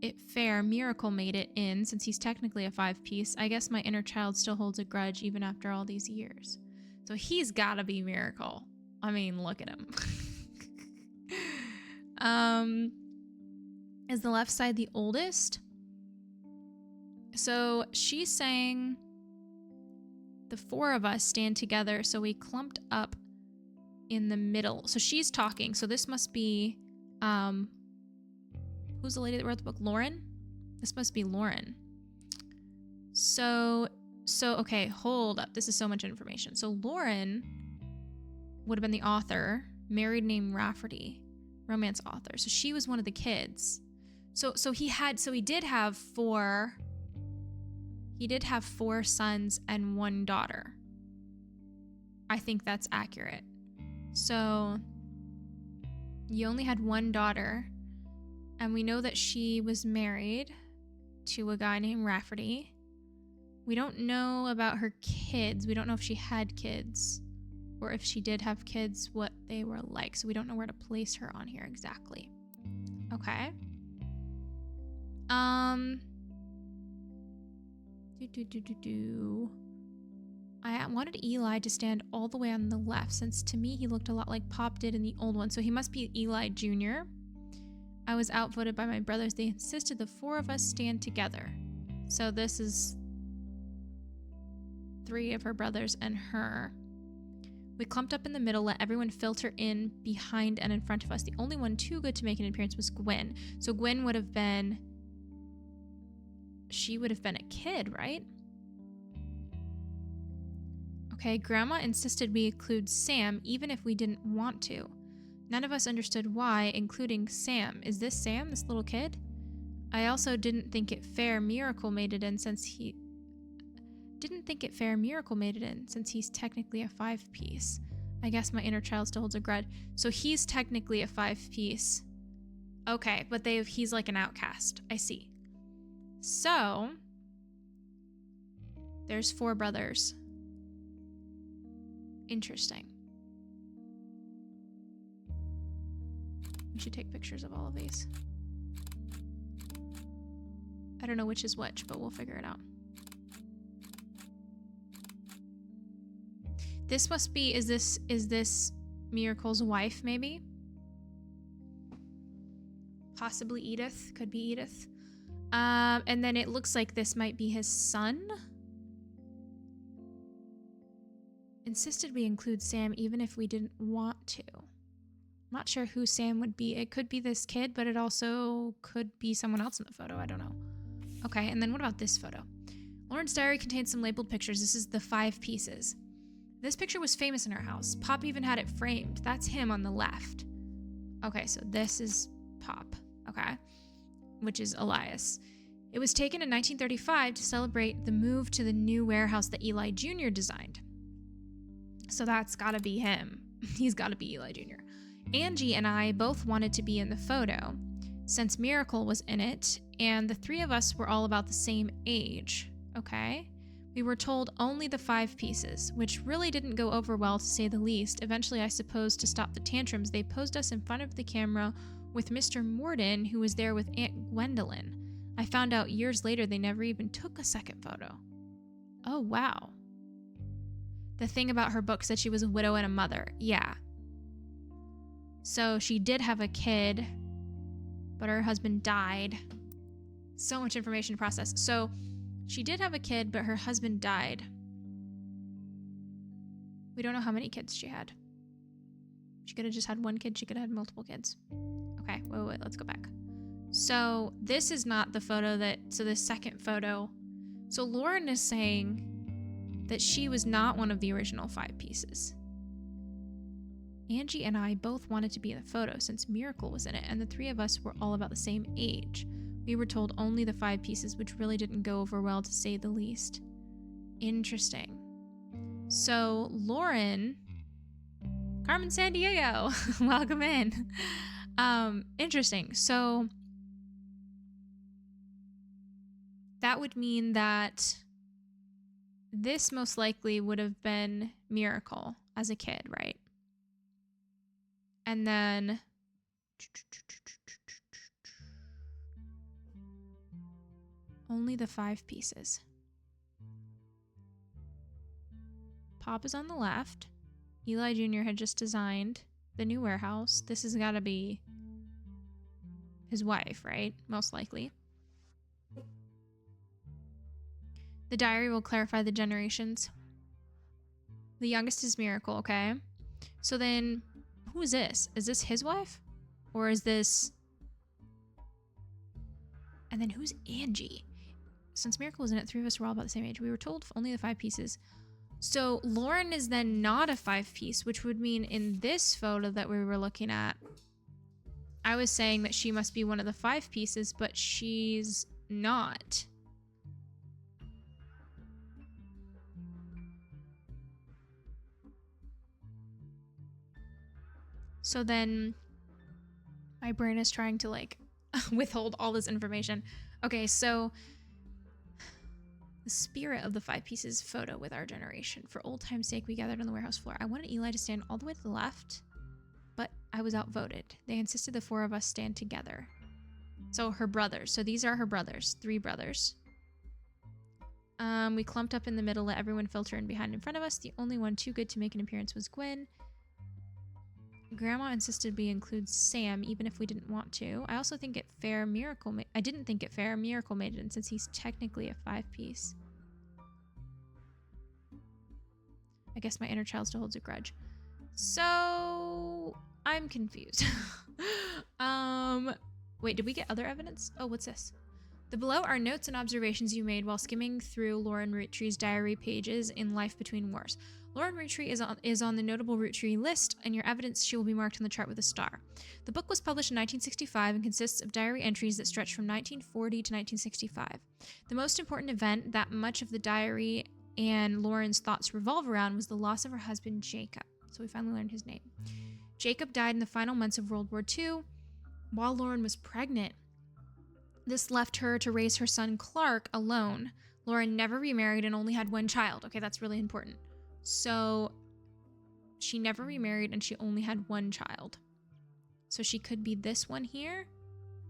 it fair Miracle made it in, since he's technically a 5-piece. I guess my inner child still holds a grudge even after all these years. So he's gotta be Miracle. I mean, look at him. Is the left side the oldest? So she's saying... The 4 of us stand together, so we clumped up in the middle. So she's talking, so this must be, who's the lady that wrote the book? Lauren? This must be Lauren. So, okay, hold up. This is so much information. So Lauren would have been the author, married named Rafferty, romance author. So she was one of the kids. So he did have 4... He did have 4 sons and 1 daughter. I think that's accurate. So you only had 1 daughter, and we know that she was married to a guy named Rafferty. We don't know about her kids. We don't know if she had kids, or if she did have kids, what they were like. So we don't know where to place her on here exactly. Okay. I wanted Eli to stand all the way on the left, since to me he looked a lot like Pop did in the old one. So he must be Eli Jr. I was outvoted by my brothers. They insisted the 4 of us stand together. So this is 3 of her brothers and her. We clumped up in the middle, let everyone filter in behind and in front of us. The only one too good to make an appearance was Gwen. So Gwen would have been... She would have been a kid, right? Okay, Grandma insisted we include Sam even if we didn't want to. None of us understood why, including Sam. Is this Sam, this little kid? I also didn't think it fair Miracle made it in since he's technically a 5-piece. I guess my inner child still holds a grudge. So he's technically a 5-piece. Okay, but he's like an outcast. I see. So there's 4 brothers. Interesting. We should take pictures of all of these. I don't know which is which, but we'll figure it out. This must be, is this Miracle's wife, maybe? Possibly Edith. Could be Edith. And then it looks like this might be his son. Insisted we include Sam even if we didn't want to. I'm not sure who Sam would be. It could be this kid, but it also could be someone else in the photo. I don't know. Okay, and then what about this photo? Lauren's diary contains some labeled pictures. This is the 5 pieces. This picture was famous in our house. Pop even had it framed. That's him on the left. Okay, so this is Pop. Okay, which is Elias. It was taken in 1935 to celebrate the move to the new warehouse that Eli Jr. designed. So that's gotta be him. He's gotta be Eli Jr. Angie and I both wanted to be in the photo, since Miracle was in it, and the 3 of us were all about the same age, okay? We were told only the 5 pieces, which really didn't go over well to say the least. Eventually, I suppose, to stop the tantrums, they posed us in front of the camera with Mr. Morden, who was there with Aunt Gwendolyn. I found out years later they never even took a second photo. Oh, wow. The thing about her book said she was a widow and a mother. Yeah. So she did have a kid, but her husband died. So much information to process. So she did have a kid, but her husband died. We don't know how many kids she had. She could have just had one kid. She could have had multiple kids. Okay, wait, let's go back. So this is not the photo so the second photo. So Lauren is saying that she was not one of the original 5 pieces. Angie and I both wanted to be in the photo since Miracle was in it, and the 3 of us were all about the same age. We were told only the 5 pieces, which really didn't go over well to say the least. Interesting. So Lauren, Carmen Sandiego, welcome in. Interesting. So that would mean that this most likely would have been Miracle as a kid, right? And then only the 5 pieces. Pop is on the left. Eli Jr. had just designed the new warehouse. This has got to be his wife, right? Most likely. The diary will clarify the generations. The youngest is Miracle, okay? So then, who is this? Is this his wife? Or is this... And then who's Angie? Since Miracle was in it, 3 of us were all about the same age. We were told only the 5 pieces. So Lauren is then not a 5-piece, which would mean in this photo that we were looking at, I was saying that she must be one of the 5 pieces, but she's not. So then my brain is trying to like withhold all this information. Okay, so the spirit of the 5 pieces photo with our generation. For old time's sake, we gathered on the warehouse floor. I wanted Eli to stand all the way to the left, but I was outvoted. They insisted the 4 of us stand together. So her brothers. So these are her brothers. 3 brothers. We clumped up in the middle, let everyone filter in behind in front of us. The only one too good to make an appearance was Gwen. Grandma insisted we include Sam, even if we didn't want to. I also think it fair Miracle I didn't think it fair Miracle made it in, since he's technically a 5-piece. I guess my inner child still holds a grudge. So I'm confused. Wait, did we get other evidence? Oh, what's this? The below are notes and observations you made while skimming through Lauren Roottree's diary pages in Life Between Wars. Lauren Roottree is on the notable Roottree list, and your evidence she will be marked on the chart with a star. The book was published in 1965 and consists of diary entries that stretch from 1940 to 1965. The most important event that much of the diary and Lauren's thoughts revolve around was the loss of her husband, Jacob. So we finally learned his name. Jacob died in the final months of World War II while Lauren was pregnant. This left her to raise her son, Clark, alone. Lauren never remarried and only had one child. Okay, that's really important. So she never remarried and she only had one child. So she could be this one here,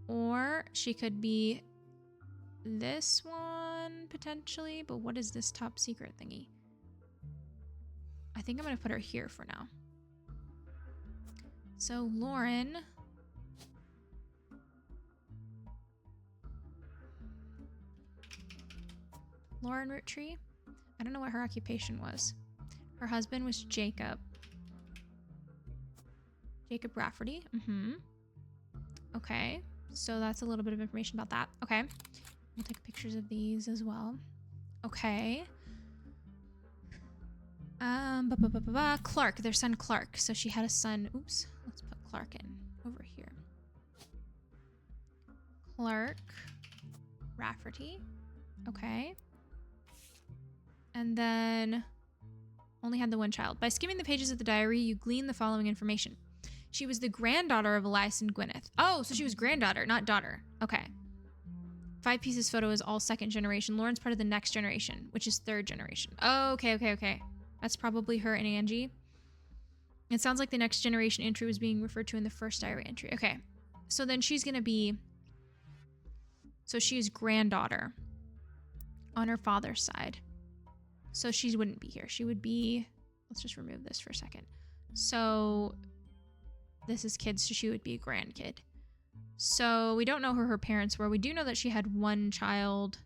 or she could be this one potentially. But what is this top secret thingy? I think I'm going to put her here for now. So Lauren. Lauren Roottree. I don't know what her occupation was. Her husband was Jacob. Jacob Rafferty. Okay. So that's a little bit of information about that. Okay. We'll take pictures of these as well. Okay. Clark, their son Clark. So she had a son. Oops. Let's put Clark in over here. Clark Rafferty. Okay. And then only had the one child. By skimming the pages of the diary, you glean the following information. She was the granddaughter of Elias and Gwyneth. Oh, so she was granddaughter, not daughter. Okay. 5 Pieces photo is all second generation. Lauren's part of the next generation, which is third generation. Oh, okay. That's probably her and Angie. It sounds like the next generation entry was being referred to in the first diary entry. Okay. So then she's going to be... So she's granddaughter on her father's side. So she wouldn't be here. She would be... Let's just remove this for a second. So this is kids, so she would be a grandkid. So we don't know who her parents were. We do know that she had one child,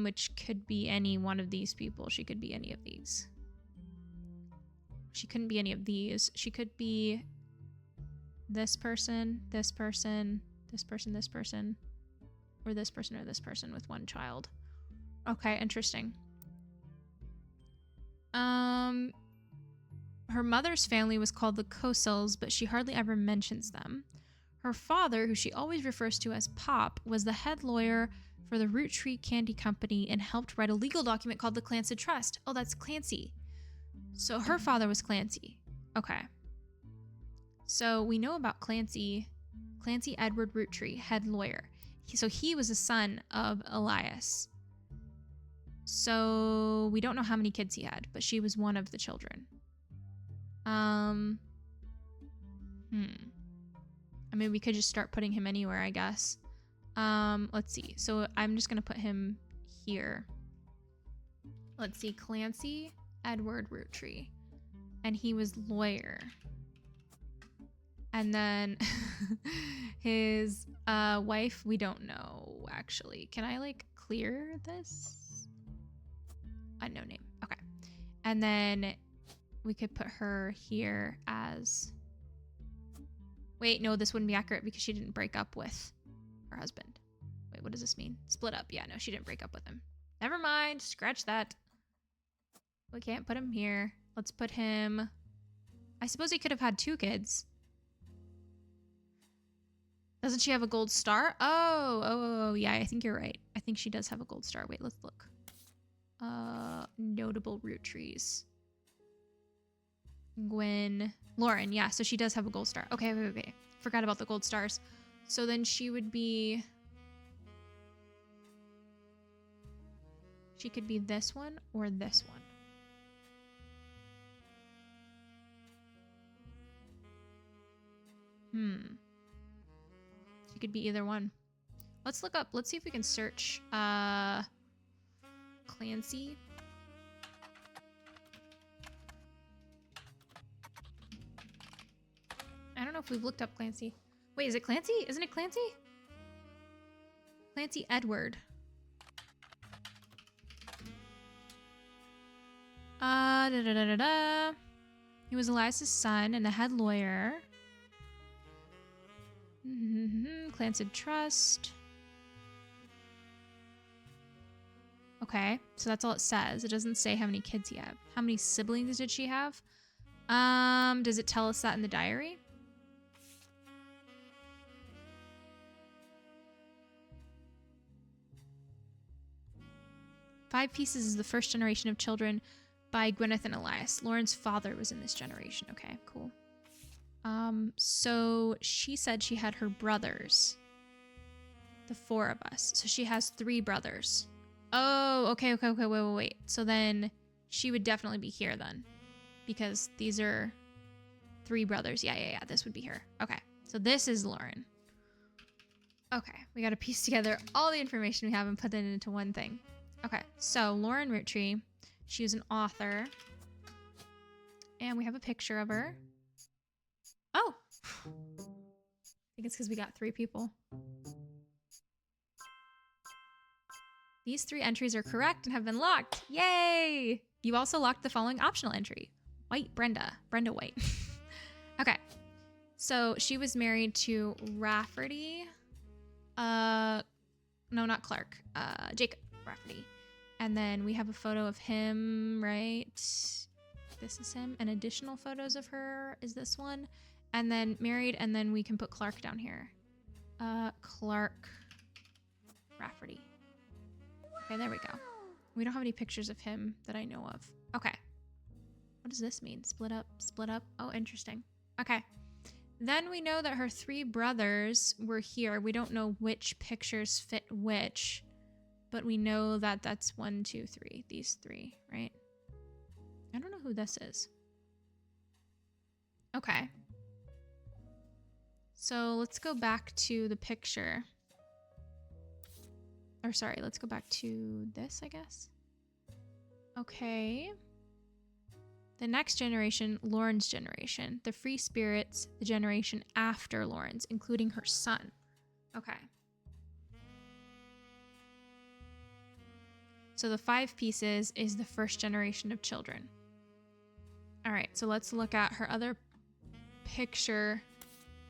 which could be any one of these people. She could be any of these. She couldn't be any of these. She could be this person, this person, this person, this person, or this person or this person with one child. Okay, interesting. Her mother's family was called the Cosels, but she hardly ever mentions them. Her father, who she always refers to as Pop, was the head lawyer for the Roottree Candy Company and helped write a legal document called the Clancy Trust. Oh, that's Clancy. So her father was Clancy. Okay. So we know about Clancy Edward Roottree, head lawyer. So he was a son of Elias. So we don't know how many kids he had, but she was one of the children. I mean, we could just start putting him anywhere, I guess. Let's see. So I'm just going to put him here. Let's see. Clancy Edward Roottree. And he was lawyer. And then his wife, we don't know, actually. Can I, like, clear this? Unknown name. Okay. And then we could put her here as... Wait, no, this wouldn't be accurate because she didn't break up with her husband. Wait, what does this mean? Split up. Yeah, no, she didn't break up with him. Never mind. Scratch that. We can't put him here. Let's put him... I suppose he could have had 2 kids. Doesn't she have a gold star? Oh, yeah, I think you're right. I think she does have a gold star. Wait, let's look. Notable Rootrees. Lauren, yeah, so she does have a gold star. Okay, wait. Forgot about the gold stars. So then she would be... She could be this one or this one. She could be either one. Let's look up. Let's see if we can search Clancy. I don't know if we've looked up Clancy. Wait, is it Clancy? Isn't it Clancy? Clancy Edward. He was Elias's son and the head lawyer. Clancy Trust. Okay, so that's all it says. It doesn't say how many kids you have. How many siblings did she have? Does it tell us that in the diary? Five Pieces is the first generation of children by Gwyneth and Elias. Lauren's father was in this generation. Okay, cool. So she said she had her brothers. The four of us. So she has 3 brothers. Oh, okay, wait. So then she would definitely be here then. Because these are 3 brothers. Yeah, this would be her. Okay, so this is Lauren. Okay, we gotta piece together all the information we have and put it into one thing. Okay, so Lauren Roottree, she was an author. And we have a picture of her. Oh! I think it's because we got 3 people. These 3 entries are correct and have been locked. Yay! You also locked the following optional entry. White Brenda. Brenda White. Okay. So she was married to Rafferty. No, not Clark. Jacob Rafferty. And then we have a photo of him, right? This is him. And additional photos of her is this one. And then married, and then we can put Clark down here. Clark Rafferty. Okay, there we go. We don't have any pictures of him that I know of. Okay. What does this mean? Split up, split up. Oh, interesting. Okay. Then we know that her 3 brothers were here. We don't know which pictures fit which, but we know that that's 1, 2, 3. These 3, right? I don't know who this is. Okay. So let's go back to the picture. Or sorry, let's go back to this, I guess. Okay. The next generation, Lauren's generation. The Free Spirits, the generation after Lauren's, including her son. Okay. So the 5 Pieces is the first generation of children. All right, so let's look at her other picture.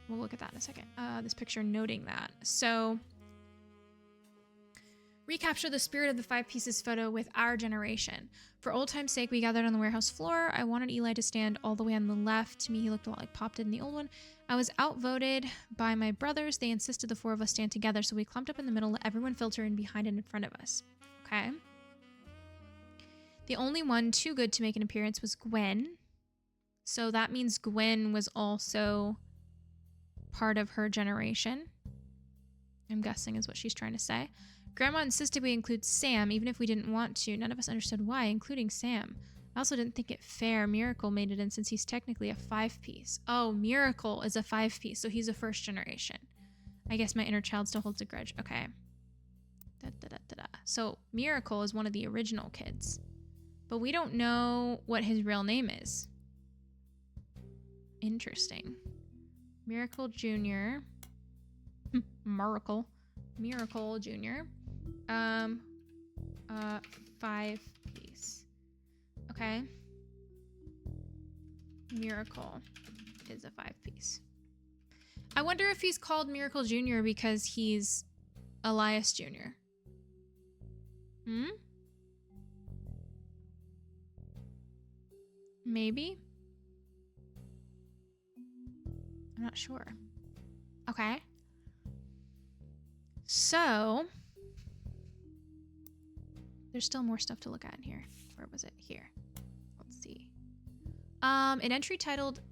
We'll look at that in a second. This picture noting that. So recapture the spirit of the 5 Pieces photo with our generation. For old time's sake, we gathered on the warehouse floor. I wanted Eli to stand all the way on the left. To me, he looked a lot like Pop did in the old one. I was outvoted by my brothers. They insisted the 4 of us stand together, so we clumped up in the middle, let everyone filter in behind and in front of us. Okay. The only one too good to make an appearance was Gwen. So that means Gwen was also part of her generation. I'm guessing is what she's trying to say. Grandma insisted we include Sam, even if we didn't want to. None of us understood why, including Sam. I also didn't think it fair Miracle made it in since he's technically a 5-piece. Oh, Miracle is a 5-piece, so he's a first generation. I guess my inner child still holds a grudge. Okay. So Miracle is one of the original kids. But we don't know what his real name is. Interesting. Miracle Jr. Miracle Jr. 5-piece. Okay. Miracle is a 5-piece. I wonder if he's called Miracle Jr. because he's Elias Jr. Maybe? I'm not sure. Okay. So, there's still more stuff to look at in here. Where was it? Here. Let's see. An entry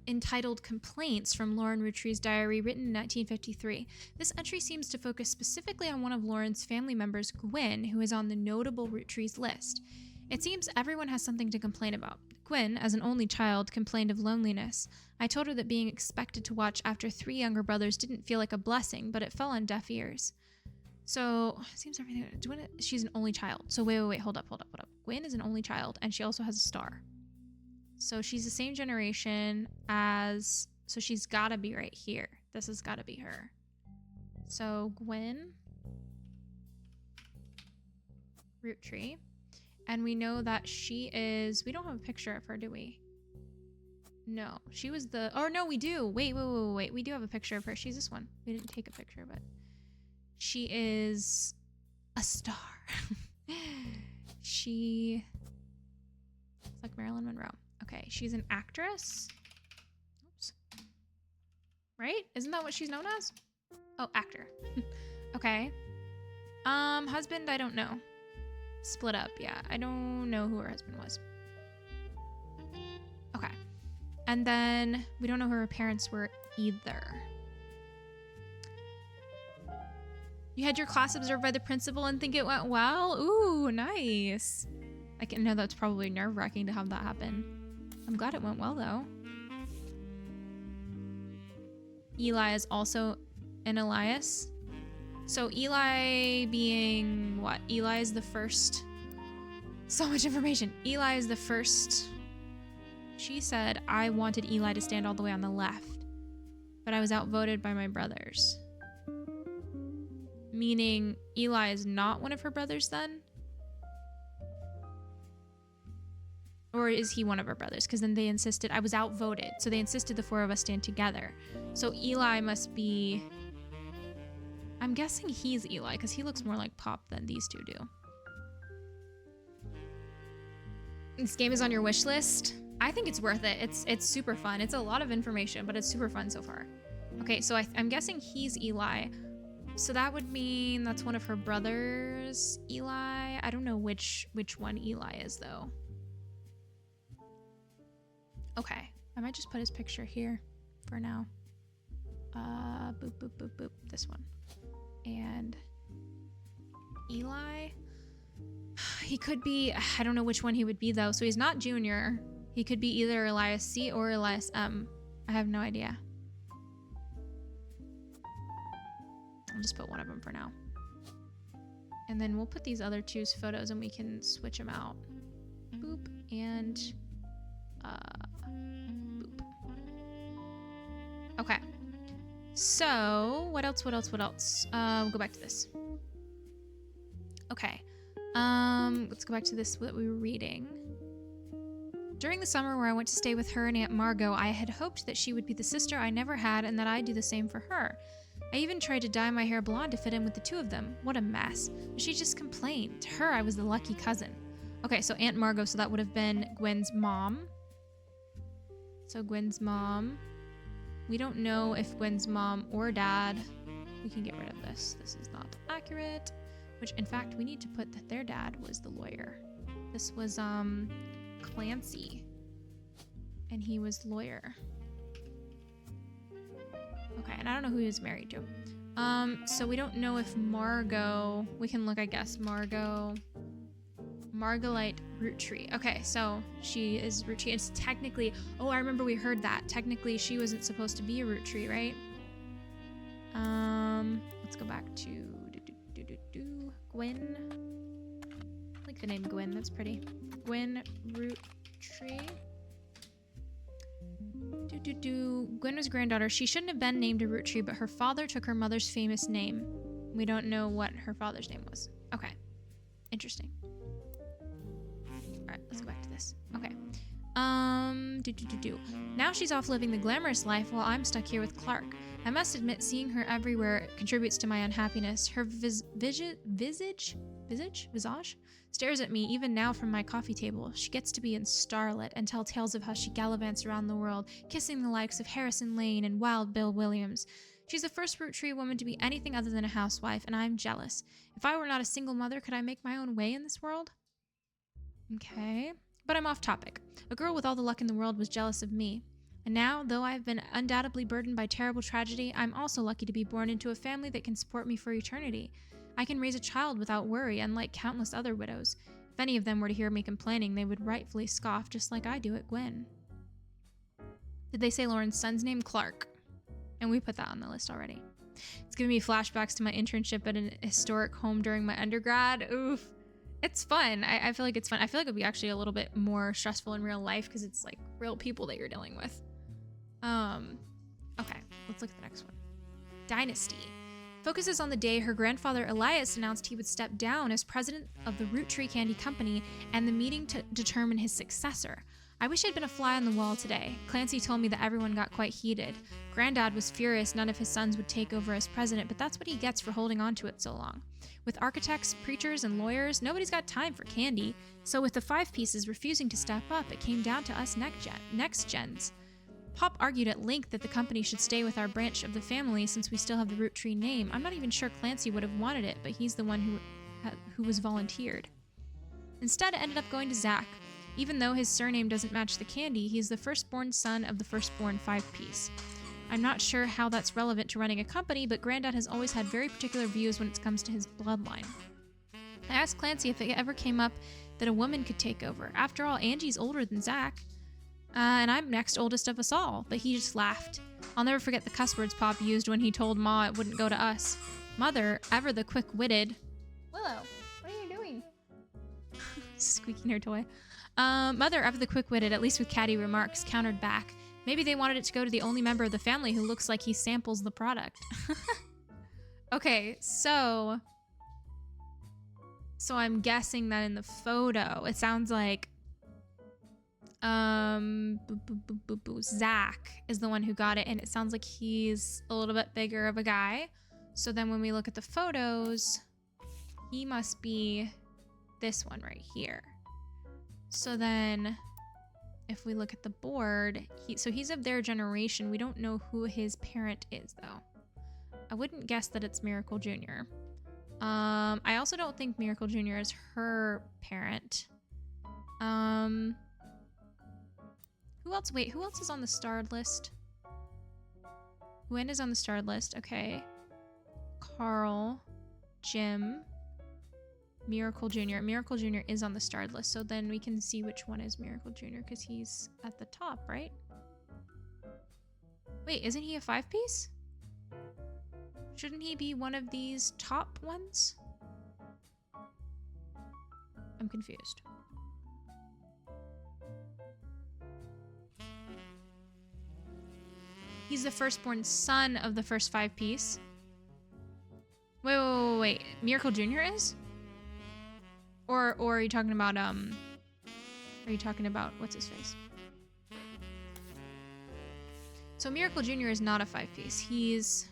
entitled Complaints from Lauren Rootree's diary, written in 1953. This entry seems to focus specifically on one of Lauren's family members, Gwen, who is on the notable Roottrees list. It seems everyone has something to complain about. Gwen, as an only child, complained of loneliness. I told her that being expected to watch after 3 younger brothers didn't feel like a blessing, but it fell on deaf ears. So, it seems everything... She's an only child. So wait, hold up. Gwen is an only child, and she also has a star. So she's the same generation as... So she's gotta be right here. This has gotta be her. So Gwen... Roottree. And we know that she is... We don't have a picture of her, do we? No. She was the... Oh, no, we do. Wait. We do have a picture of her. She's this one. We didn't take a picture of it. She is a star. She looks like Marilyn Monroe. Okay, she's an actress. Oops. Right? Isn't that what she's known as? Oh, actor. Okay. Husband, I don't know. Split up, yeah. I don't know who her husband was. Okay. And then we don't know who her parents were either. You had your class observed by the principal and think it went well? Ooh, nice. I can know that's probably nerve-wracking to have that happen. I'm glad it went well, though. Eli is also an Elias. So Eli being what? Eli is the first. So much information. Eli is the first. She said, I wanted Eli to stand all the way on the left, but I was outvoted by my brothers. Meaning Eli is not one of her brothers then? Or is he one of her brothers? Because then they insisted, I was outvoted. So they insisted the four of us stand together. So Eli must be, I'm guessing he's Eli because he looks more like Pop than these two do. This game is on your wish list. I think it's worth it. It's super fun. It's a lot of information, but it's super fun so far. Okay, so I'm guessing he's Eli. So that would mean that's one of her brothers, Eli. I don't know which one Eli is though. Okay, I might just put his picture here for now. Boop, boop, boop, boop, this one. And Eli, he could be, I don't know which one he would be though. So he's not Junior. He could be either Elias C or Elias M. I have no idea. I'll just put one of them for now. And then we'll put these other two's photos and we can switch them out. Boop and boop. Okay. So what else? We'll go back to this. Okay. Let's go back to this that we were reading. During the summer where I went to stay with her and Aunt Margot, I had hoped that she would be the sister I never had and that I'd do the same for her. I even tried to dye my hair blonde to fit in with the two of them. What a mess. But she just complained. To her, I was the lucky cousin. Okay, so Aunt Margot, so that would have been Gwen's mom. So Gwen's mom. We don't know if Gwen's mom or dad. We can get rid of this. This is not accurate. Which, in fact, we need to put that their dad was the lawyer. This was, Clancy. And he was lawyer. Okay, and I don't know who he was married to. So we don't know if Margot, we can look, I guess, Margolite Roottree. Okay, so she is Roottree. It's technically, oh, I remember we heard that. Technically, she wasn't supposed to be a Roottree, right? Let's go back to Gwen. I like the name Gwen, that's pretty. Gwen Roottree. Gwen was granddaughter. She shouldn't have been named a Roottree, but her father took her mother's famous name. We don't know what her father's name was. Okay. Interesting. Alright, let's go back to this. Okay. Now she's off living the glamorous life while I'm stuck here with Clark. I must admit, seeing her everywhere contributes to my unhappiness. Her visage stares at me even now from my coffee table. She gets to be in starlet and tell tales of how she gallivants around the world, kissing the likes of Harrison Lane and Wild Bill Williams. She's the first Roottree woman to be anything other than a housewife, and I'm jealous. If I were not a single mother, could I make my own way in this world? Okay. But I'm off topic. A girl with all the luck in the world was jealous of me. And now, though I've been undoubtedly burdened by terrible tragedy, I'm also lucky to be born into a family that can support me for eternity. I can raise a child without worry, unlike countless other widows. If any of them were to hear me complaining, they would rightfully scoff, just like I do at Gwen. Did they say Lauren's son's name? Clark. And we put that on the list already. It's giving me flashbacks to my internship at an historic home during my undergrad. Oof. It's fun. I feel like it's fun. I feel like it would be actually a little bit more stressful in real life because it's like real people that you're dealing with. Okay, let's look at the next one. Dynasty. Focuses on the day her grandfather Elias announced he would step down as president of the Roottree Candy Company and the meeting to determine his successor. I wish I'd been a fly on the wall today. Clancy told me that everyone got quite heated. Granddad was furious none of his sons would take over as president, but that's what he gets for holding on to it so long. With architects, preachers, and lawyers, nobody's got time for candy. So with the 5 pieces refusing to step up, it came down to us next gens. Pop argued at length that the company should stay with our branch of the family since we still have the Roottree name. I'm not even sure Clancy would have wanted it, but he's the one who was volunteered. Instead, it ended up going to Zach. Even though his surname doesn't match the candy, he's the firstborn son of the firstborn 5-piece. I'm not sure how that's relevant to running a company, but Granddad has always had very particular views when it comes to his bloodline. I asked Clancy if it ever came up that a woman could take over. After all, Angie's older than Zach. And I'm next oldest of us all, but he just laughed. I'll never forget the cuss words Pop used when he told Ma it wouldn't go to us. Mother, ever the quick-witted... Willow, what are you doing? Squeaking her toy. Mother, ever the quick-witted, at least with catty remarks, countered back. Maybe they wanted it to go to the only member of the family who looks like he samples the product. Okay, so I'm guessing that in the photo, it sounds like Zach is the one who got it, and it sounds like he's a little bit bigger of a guy. So then when we look at the photos, he must be this one right here. So then if we look at the board, he's of their generation. We don't know who his parent is, though. I wouldn't guess that it's Miracle Jr. I also don't think Miracle Jr. is her parent. Who else? Wait, who else is on the starred list? Gwen is on the starred list. Okay. Carl, Jim, Miracle Jr. Miracle Jr. is on the starred list, so then we can see which one is Miracle Jr. because he's at the top, right? Wait, isn't he a 5-piece? Shouldn't he be one of these top ones? I'm confused. He's the firstborn son of the first 5-piece. Wait. Miracle Jr. is? Or are you talking about, what's his face? So Miracle Jr. is not a 5-piece.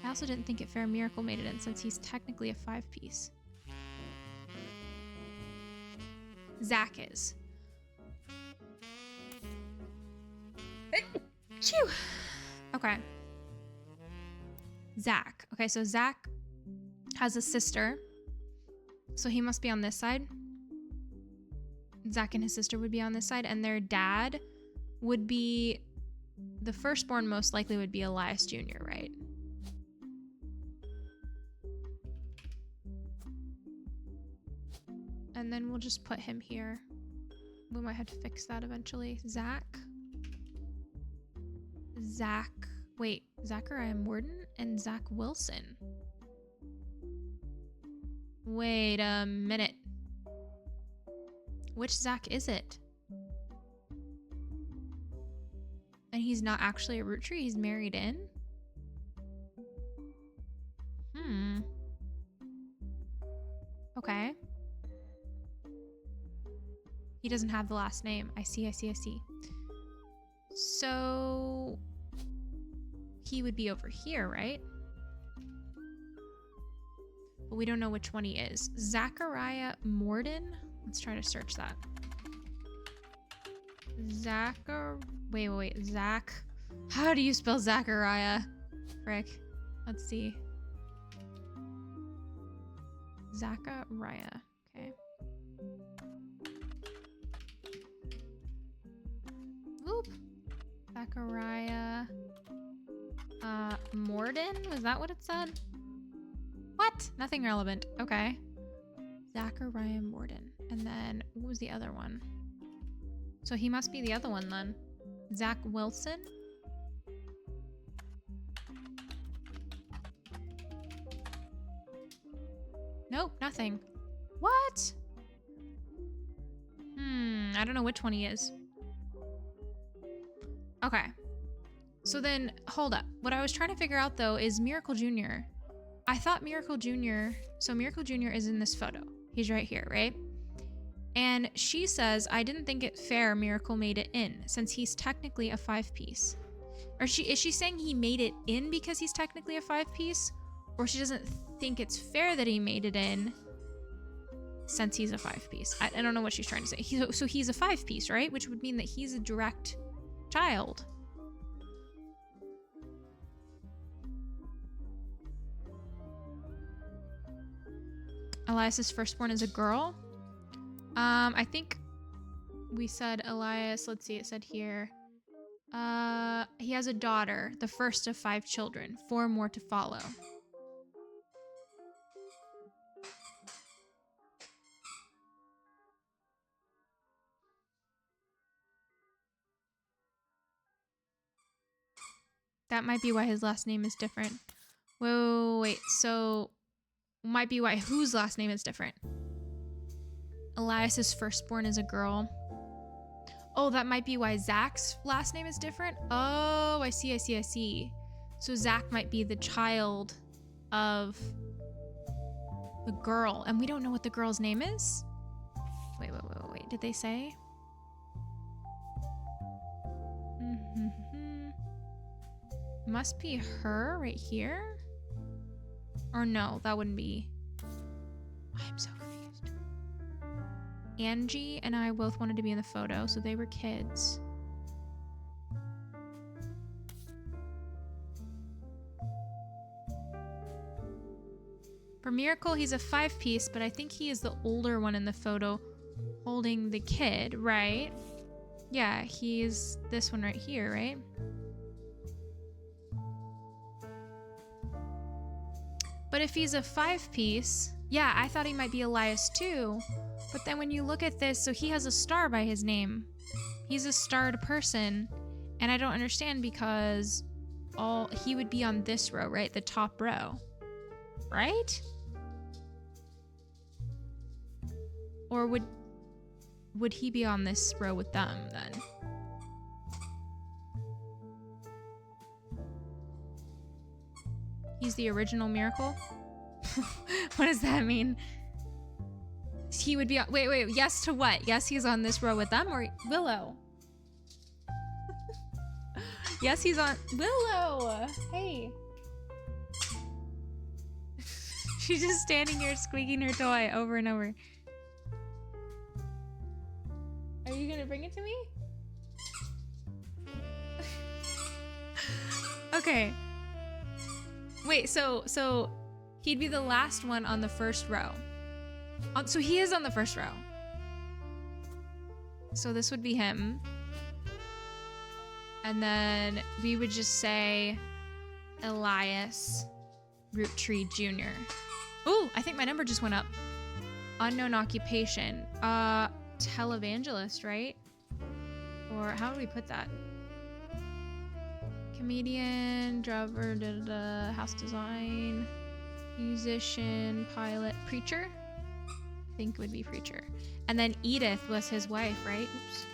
I also didn't think it fair Miracle made it in since he's technically a 5-piece. Zach is. Phew. Okay. Zach. Okay, so Zach has a sister. So he must be on this side. Zach and his sister would be on this side, and their dad would be the firstborn, most likely would be Elias Jr., right? And then we'll just put him here. We might have to fix that eventually. Wait, Zachariah Morden and Zach Wilson. Wait a minute. Which Zach is it? And he's not actually a Roottree, he's married in? Okay. He doesn't have the last name. I see. So he would be over here, right? But we don't know which one he is. Zachariah Morden? Let's try to search that. Wait. Zach. How do you spell Zachariah? Frick. Let's see. Zachariah. Okay. Oop. Zachariah. Morden? Was that what it said? What? Nothing relevant. Okay. Zachariah Morden. And then, what was the other one? So he must be the other one then. Zach Wilson? Nope, nothing. What? I don't know which one he is. Okay. So then, hold up. What I was trying to figure out though is Miracle Jr. I thought Miracle Jr. So Miracle Jr. is in this photo. He's right here, right? And she says, I didn't think it fair Miracle made it in, since he's technically a 5-piece. Or is she saying he made it in because he's technically a 5-piece? Or she doesn't think it's fair that he made it in since he's a 5-piece. I don't know what she's trying to say. So he's a 5-piece, right? Which would mean that he's a direct child. Elias's firstborn is a girl. I think we said Elias, let's see, it said here. He has a daughter, the first of 5 children, 4 more to follow. That might be why his last name is different. Whoa, wait, so might be why whose last name is different. Elias's firstborn is a girl. Oh, that might be why Zach's last name is different. Oh, I see. So Zach might be the child of the girl, and we don't know what the girl's name is? Wait. Did they say? Must be her right here? Or no, that wouldn't be. I'm so confused. Angie and I both wanted to be in the photo, so they were kids. For Miracle, he's a 5-piece, but I think he is the older one in the photo holding the kid, right? Yeah, he's this one right here, right? But if he's a 5-piece, yeah, I thought he might be Elias too. But then when you look at this, so he has a star by his name. He's a starred person. And I don't understand because he would be on this row, right? The top row. Right? Or would he be on this row with them then? He's the original Miracle? What does that mean? He would be on, wait, yes to what? Yes, he's on this row with them, or Willow? Yes, he's on Willow. Hey. She's just standing here squeaking her toy over and over. Are you gonna bring it to me? Okay. Wait, so he'd be the last one on the first row. So he is on the first row. So this would be him. And then we would just say Elias Roottrees Jr. Ooh, I think my number just went up. Unknown occupation. Televangelist, right? Or how do we put that? Comedian, driver, house design, musician, pilot, preacher? I think would be preacher. And then Edith was his wife, right? Oops.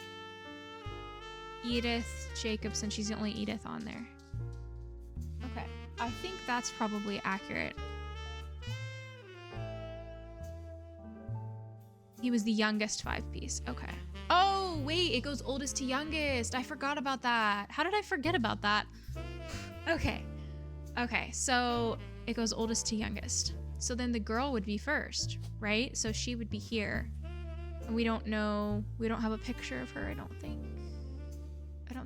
Edith Jacobson, she's the only Edith on there. Okay, I think that's probably accurate. He was the youngest 5-piece, okay. Oh, wait, it goes oldest to youngest. I forgot about that. How did I forget about that? Okay, so it goes oldest to youngest. So then the girl would be first, right? So she would be here. And we don't know, we don't have a picture of her, I don't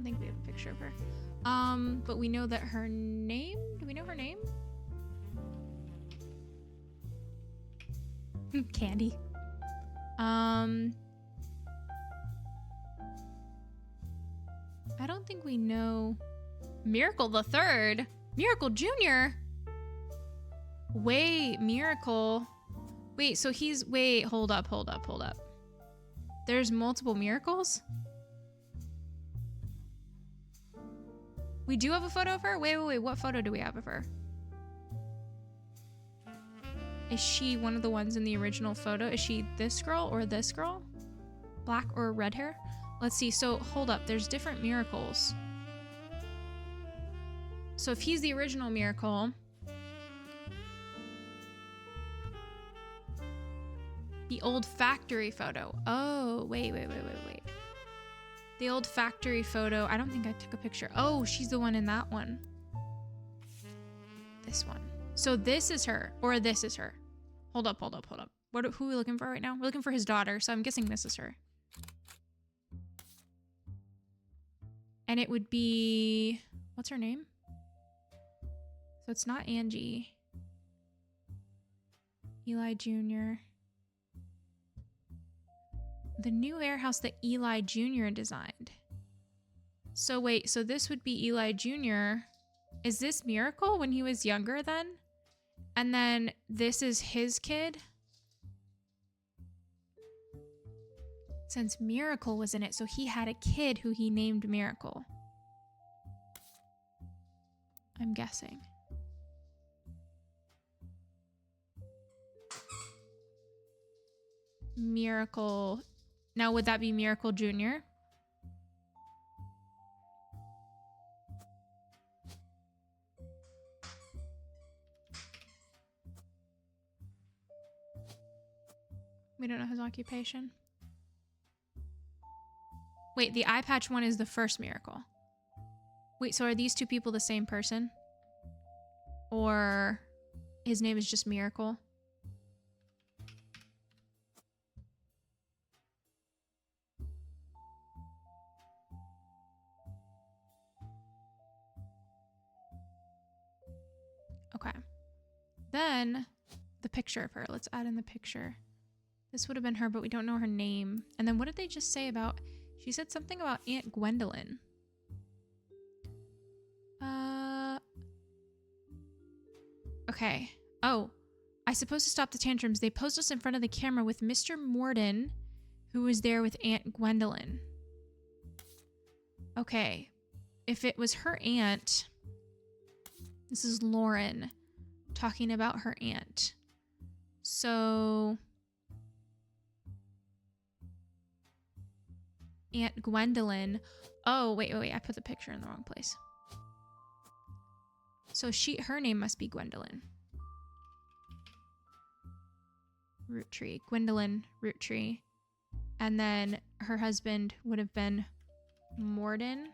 think we have a picture of her. But we know that her name, do we know her name? Candy. I don't think we know Miracle the Third. Miracle Jr. Wait, Miracle. Wait, so he's, wait, hold up. There's multiple Miracles? We do have a photo of her? Wait, what photo do we have of her? Is she one of the ones in the original photo? Is she this girl or this girl? Black or red hair? Let's see, so hold up, there's different Miracles. So if he's the original Miracle, The old factory photo. Oh, wait. The old factory photo. I don't think I took a picture. Oh, she's the one in that one. This one. So this is her, or this is her. Hold up. Who are we looking for right now? We're looking for his daughter, so I'm guessing this is her. And it would be, what's her name? So it's not Angie. Eli Jr. The new warehouse that Eli Jr. designed. So wait, so this would be Eli Jr. Is this Miracle when he was younger then? And then this is his kid? Since Miracle was in it, so he had a kid who he named Miracle. I'm guessing. Miracle. Now, would that be Miracle Jr.? We don't know his occupation. Wait, the eye patch one is the first Miracle. Wait, so are these two people the same person? Or his name is just Miracle? Okay. Then the picture of her. Let's add in the picture. This would have been her, but we don't know her name. And then what did they just say about... She said something about Aunt Gwendolyn. Okay. Oh, I suppose to stop the tantrums, they posed us in front of the camera with Mr. Morden, who was there with Aunt Gwendolyn. Okay. If it was her aunt... This is Lauren talking about her aunt. So... Aunt Gwendolyn. Oh, wait. I put the picture in the wrong place. So her name must be Gwendolyn. Roottree. Gwendolyn Roottree. And then her husband would have been Morden.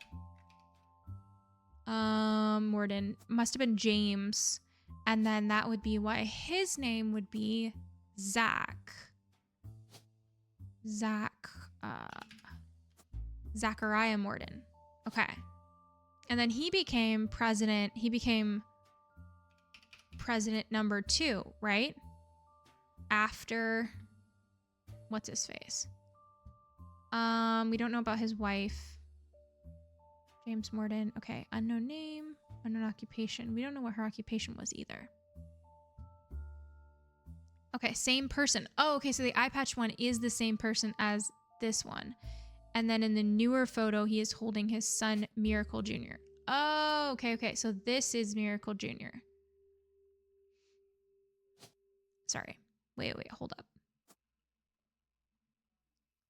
Morden. Must have been James. And then that would be why his name would be Zach. Zachariah Morden. Okay. And then he became president. He became president number 2, right? After... What's his face? We don't know about his wife. James Morden. Okay. Unknown name. Unknown occupation. We don't know what her occupation was either. Okay. Same person. Oh, okay. So the eye patch one is the same person as this one. And then in the newer photo, he is holding his son, Miracle Jr. Oh, okay. So this is Miracle Jr. Sorry. Wait, hold up.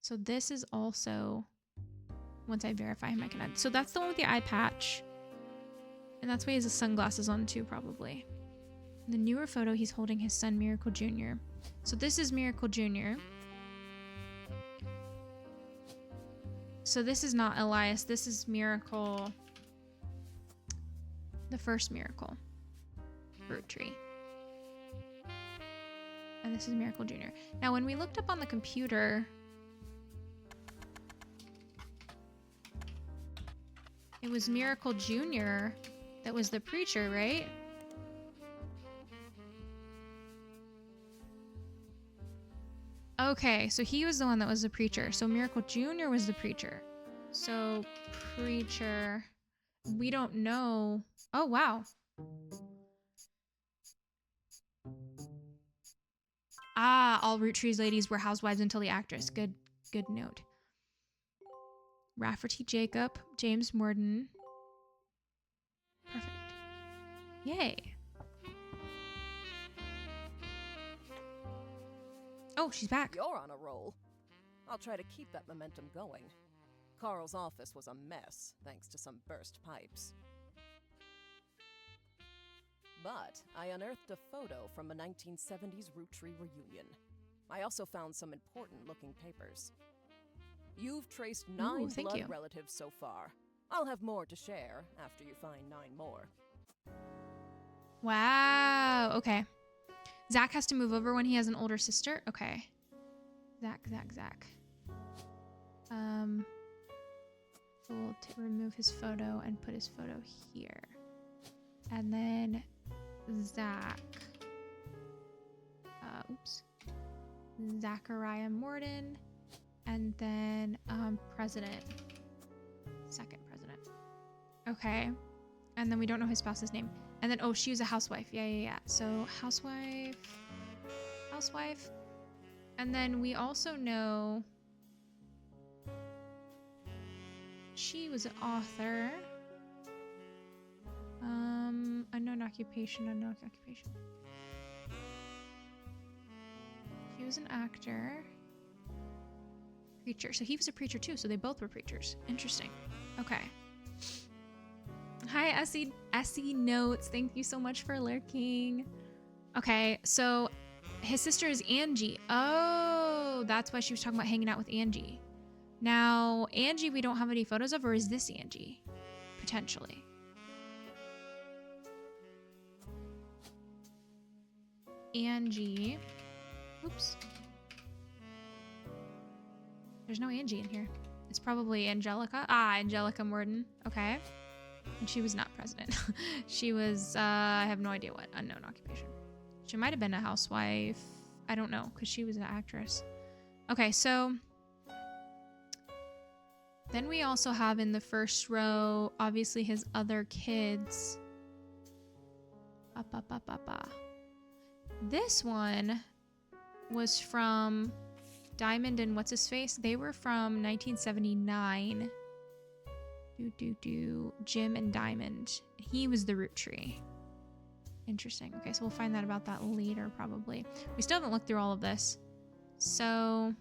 So this is also, once I verify him, I can add. So that's the one with the eye patch. And that's why he has his sunglasses on too, probably. In the newer photo, he's holding his son, Miracle Jr. So this is Miracle Jr. So this is not Elias. This is Miracle. The first Miracle. Roottrees. And this is Miracle Jr. Now, when we looked up on the computer, it was Miracle Jr. that was the preacher, right? Okay, so he was the one that was the preacher. So Miracle Jr. was the preacher. So preacher, we don't know. Oh, wow. Ah, all Roottrees ladies were housewives until the actress. Good note. Rafferty Jacob, James Morden. Perfect. Yay. Oh, she's back. You're on a roll. I'll try to keep that momentum going. Carl's office was a mess, thanks to some burst pipes. But I unearthed a photo from a 1970s Roottree reunion. I also found some important-looking papers. You've traced 9 thank blood you. relatives so far. I'll have more to share after you find 9 more. Wow. Okay. Zach has to move over when he has an older sister. Okay. Zach. We'll remove his photo and put his photo here. And then Zach. Zachariah Morden. And then president. Second president. Okay. And then we don't know his spouse's name. And then, she was a housewife. Yeah. So housewife. And then we also know she was an author. Unknown occupation. He was an actor. Preacher. So he was a preacher too. So they both were preachers. Interesting. Okay. Hi, Essie Notes. Thank you so much for lurking. Okay, so his sister is Angie. Oh, that's why she was talking about hanging out with Angie. Now, Angie, we don't have any photos of, or is this Angie? Potentially. Angie. Oops. There's no Angie in here. It's probably Angelica. Angelica Morden. Okay. And she was not president. She was, I have no idea what. Unknown occupation. She might have been a housewife. I don't know, because she was an actress. Okay, so then we also have in the first row, obviously his other kids. This one was from Diamond and what's his face? They were from 1979. Jim and Diamond. He was the Roottree. Interesting. Okay, so we'll find out about that later, probably. We still haven't looked through all of this. So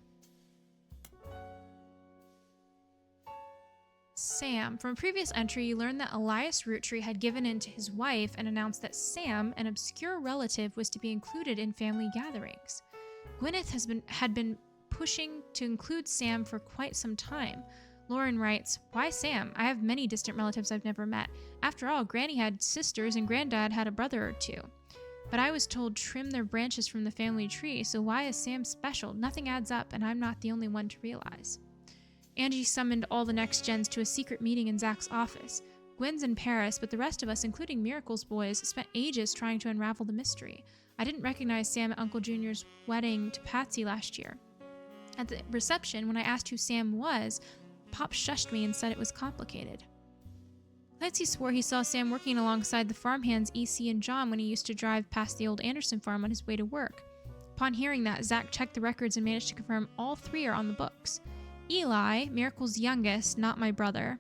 Sam. From a previous entry, you learned that Elias Roottree had given in to his wife and announced that Sam, an obscure relative, was to be included in family gatherings. Gwyneth had been pushing to include Sam for quite some time. Lauren writes, "Why Sam? I have many distant relatives I've never met. After all, Granny had sisters and Granddad had a brother or two. But I was told trim their branches from the family tree, so why is Sam special? Nothing adds up, and I'm not the only one to realize." Angie summoned all the next gens to a secret meeting in Zach's office. Gwen's in Paris, but the rest of us, including Miracle's boys, spent ages trying to unravel the mystery. I didn't recognize Sam at Uncle Junior's wedding to Patsy last year. At the reception, when I asked who Sam was, Pop shushed me and said it was complicated. Clancy swore he saw Sam working alongside the farmhands EC and John when he used to drive past the old Anderson farm on his way to work. Upon hearing that, Zach checked the records and managed to confirm all three are on the books. Eli, Miracle's youngest, not my brother,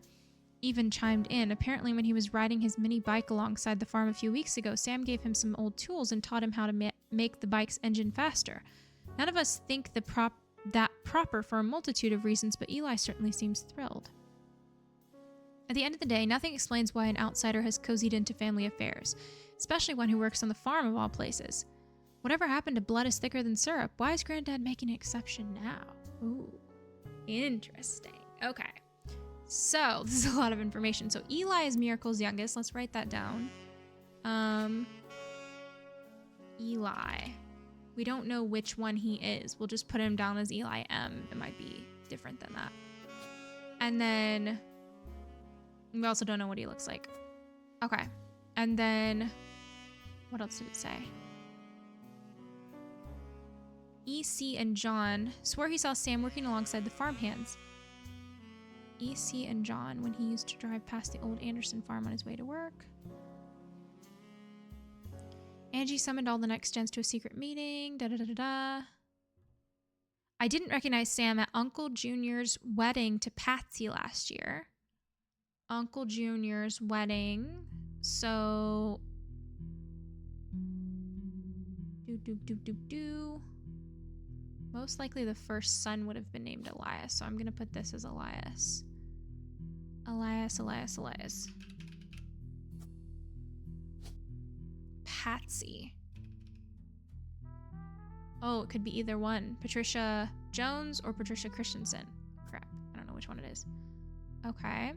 even chimed in. Apparently, when he was riding his mini bike alongside the farm a few weeks ago, Sam gave him some old tools and taught him how to make the bike's engine faster. None of us think that proper for a multitude of reasons, but Eli certainly seems thrilled. At the end of the day, nothing explains why an outsider has cozied into family affairs, especially one who works on the farm of all places. Whatever happened to blood is thicker than syrup? Why is Granddad making an exception now? Ooh, interesting. Okay, so this is a lot of information. So Eli is Miracle's youngest. Let's write that down. Eli. We don't know which one he is. We'll just put him down as Eli M. It might be different than that. And then we also don't know what he looks like. Okay. And then what else did it say? EC and John swore he saw Sam working alongside the farmhands. EC and John when he used to drive past the old Anderson farm on his way to work. Angie summoned all the next gens to a secret meeting. I didn't recognize Sam at Uncle Junior's wedding to Patsy last year. Uncle Junior's wedding. So most likely the first son would have been named Elias. So I'm going to put this as Elias. Elias. Patsy. Oh, it could be either one. Patricia Jones or Patricia Christensen. Crap. I don't know which one it is. Okay.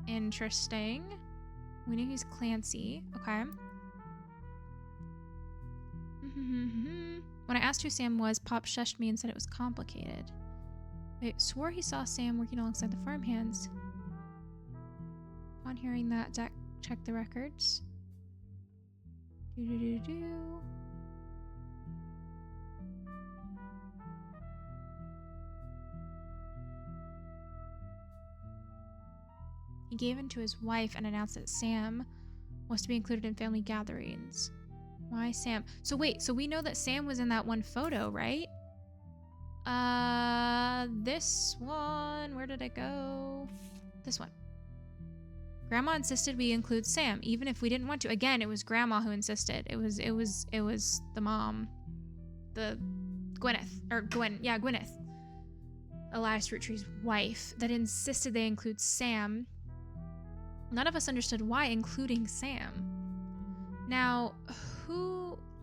Interesting. We knew he's Clancy. Okay. When I asked who Sam was, Pop shushed me and said it was complicated. Wait, swore he saw Sam working alongside the farmhands. On hearing that, Zach checked the records. He gave in to his wife and announced that Sam was to be included in family gatherings. Why Sam? So wait, so we know that Sam was in that one photo, right? This one, where did it go? This one. Grandma insisted we include Sam, even if we didn't want to. Again, it was Grandma who insisted. It was the mom, the Gwyneth, Elias Roottree's wife, that insisted they include Sam. None of us understood why, including Sam. Now,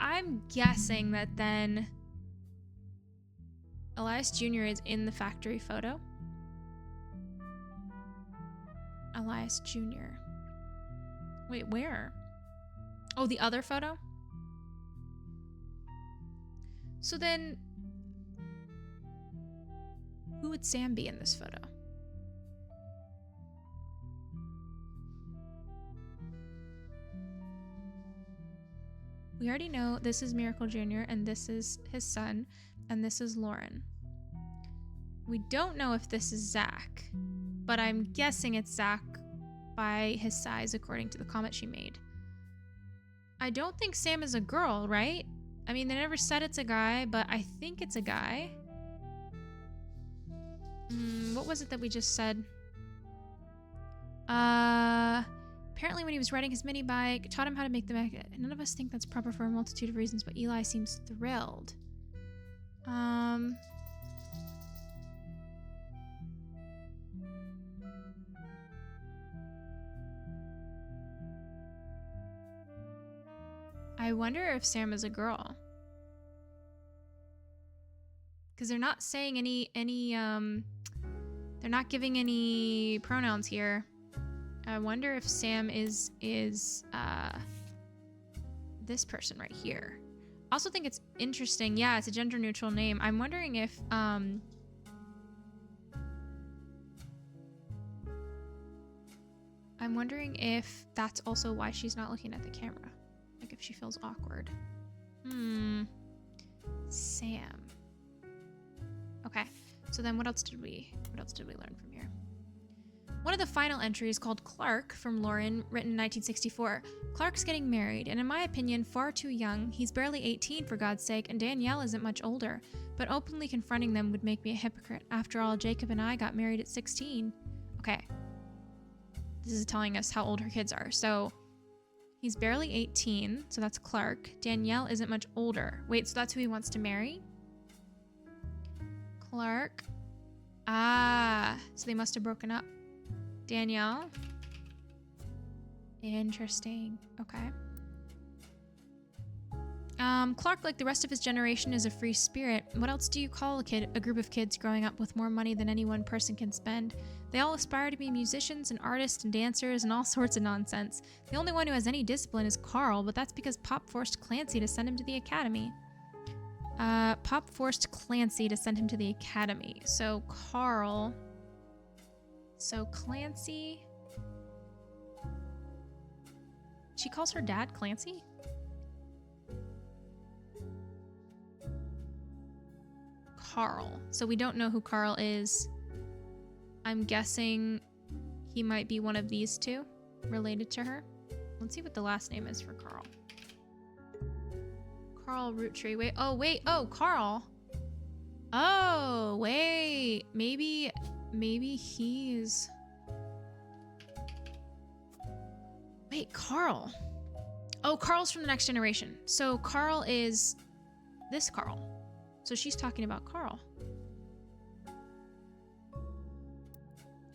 I'm guessing that then Elias Jr. is in the factory photo. Elias Jr. Wait, where? Oh, the other photo? So then, who would Sam be in this photo? We already know this is Miracle Jr. and this is his son and this is Lauren. We don't know if this is Zach, but I'm guessing it's Zach by his size according to the comment she made. I don't think Sam is a girl, right? I mean, they never said it's a guy, but I think it's a guy. What was it that we just said? Apparently when he was riding his mini bike, taught him how to make the magnet. None of us think that's proper for a multitude of reasons, but Eli seems thrilled. I wonder if Sam is a girl. Because they're not saying they're not giving any pronouns here. I wonder if Sam is this person right here. Also think it's interesting. Yeah, it's a gender neutral name. I'm wondering if that's also why she's not looking at the camera. Like if she feels awkward. Sam. Okay. So then what else did we learn from here? One of the final entries, called Clark, from Lauren, written in 1964. Clark's getting married, and in my opinion, far too young. He's barely 18, for God's sake, and Danielle isn't much older. But openly confronting them would make me a hypocrite. After all, Jacob and I got married at 16. Okay. This is telling us how old her kids are. So, he's barely 18, so that's Clark. Danielle isn't much older. Wait, so that's who he wants to marry? Clark. So they must have broken up. Danielle. Interesting. Okay. Clark, like the rest of his generation, is a free spirit. What else do you call a group of kids growing up with more money than any one person can spend? They all aspire to be musicians and artists and dancers and all sorts of nonsense. The only one who has any discipline is Carl, but that's because Pop forced Clancy to send him to the academy. Pop forced Clancy to send him to the academy. So Carl... So Clancy... She calls her dad Clancy? Carl. So we don't know who Carl is. I'm guessing he might be one of these two related to her. Let's see what the last name is for Carl. Carl Roottree. Wait. Oh, Carl. Oh, wait. Maybe he's... Wait, Carl. Oh, Carl's from the next generation. So Carl is this Carl. So she's talking about Carl.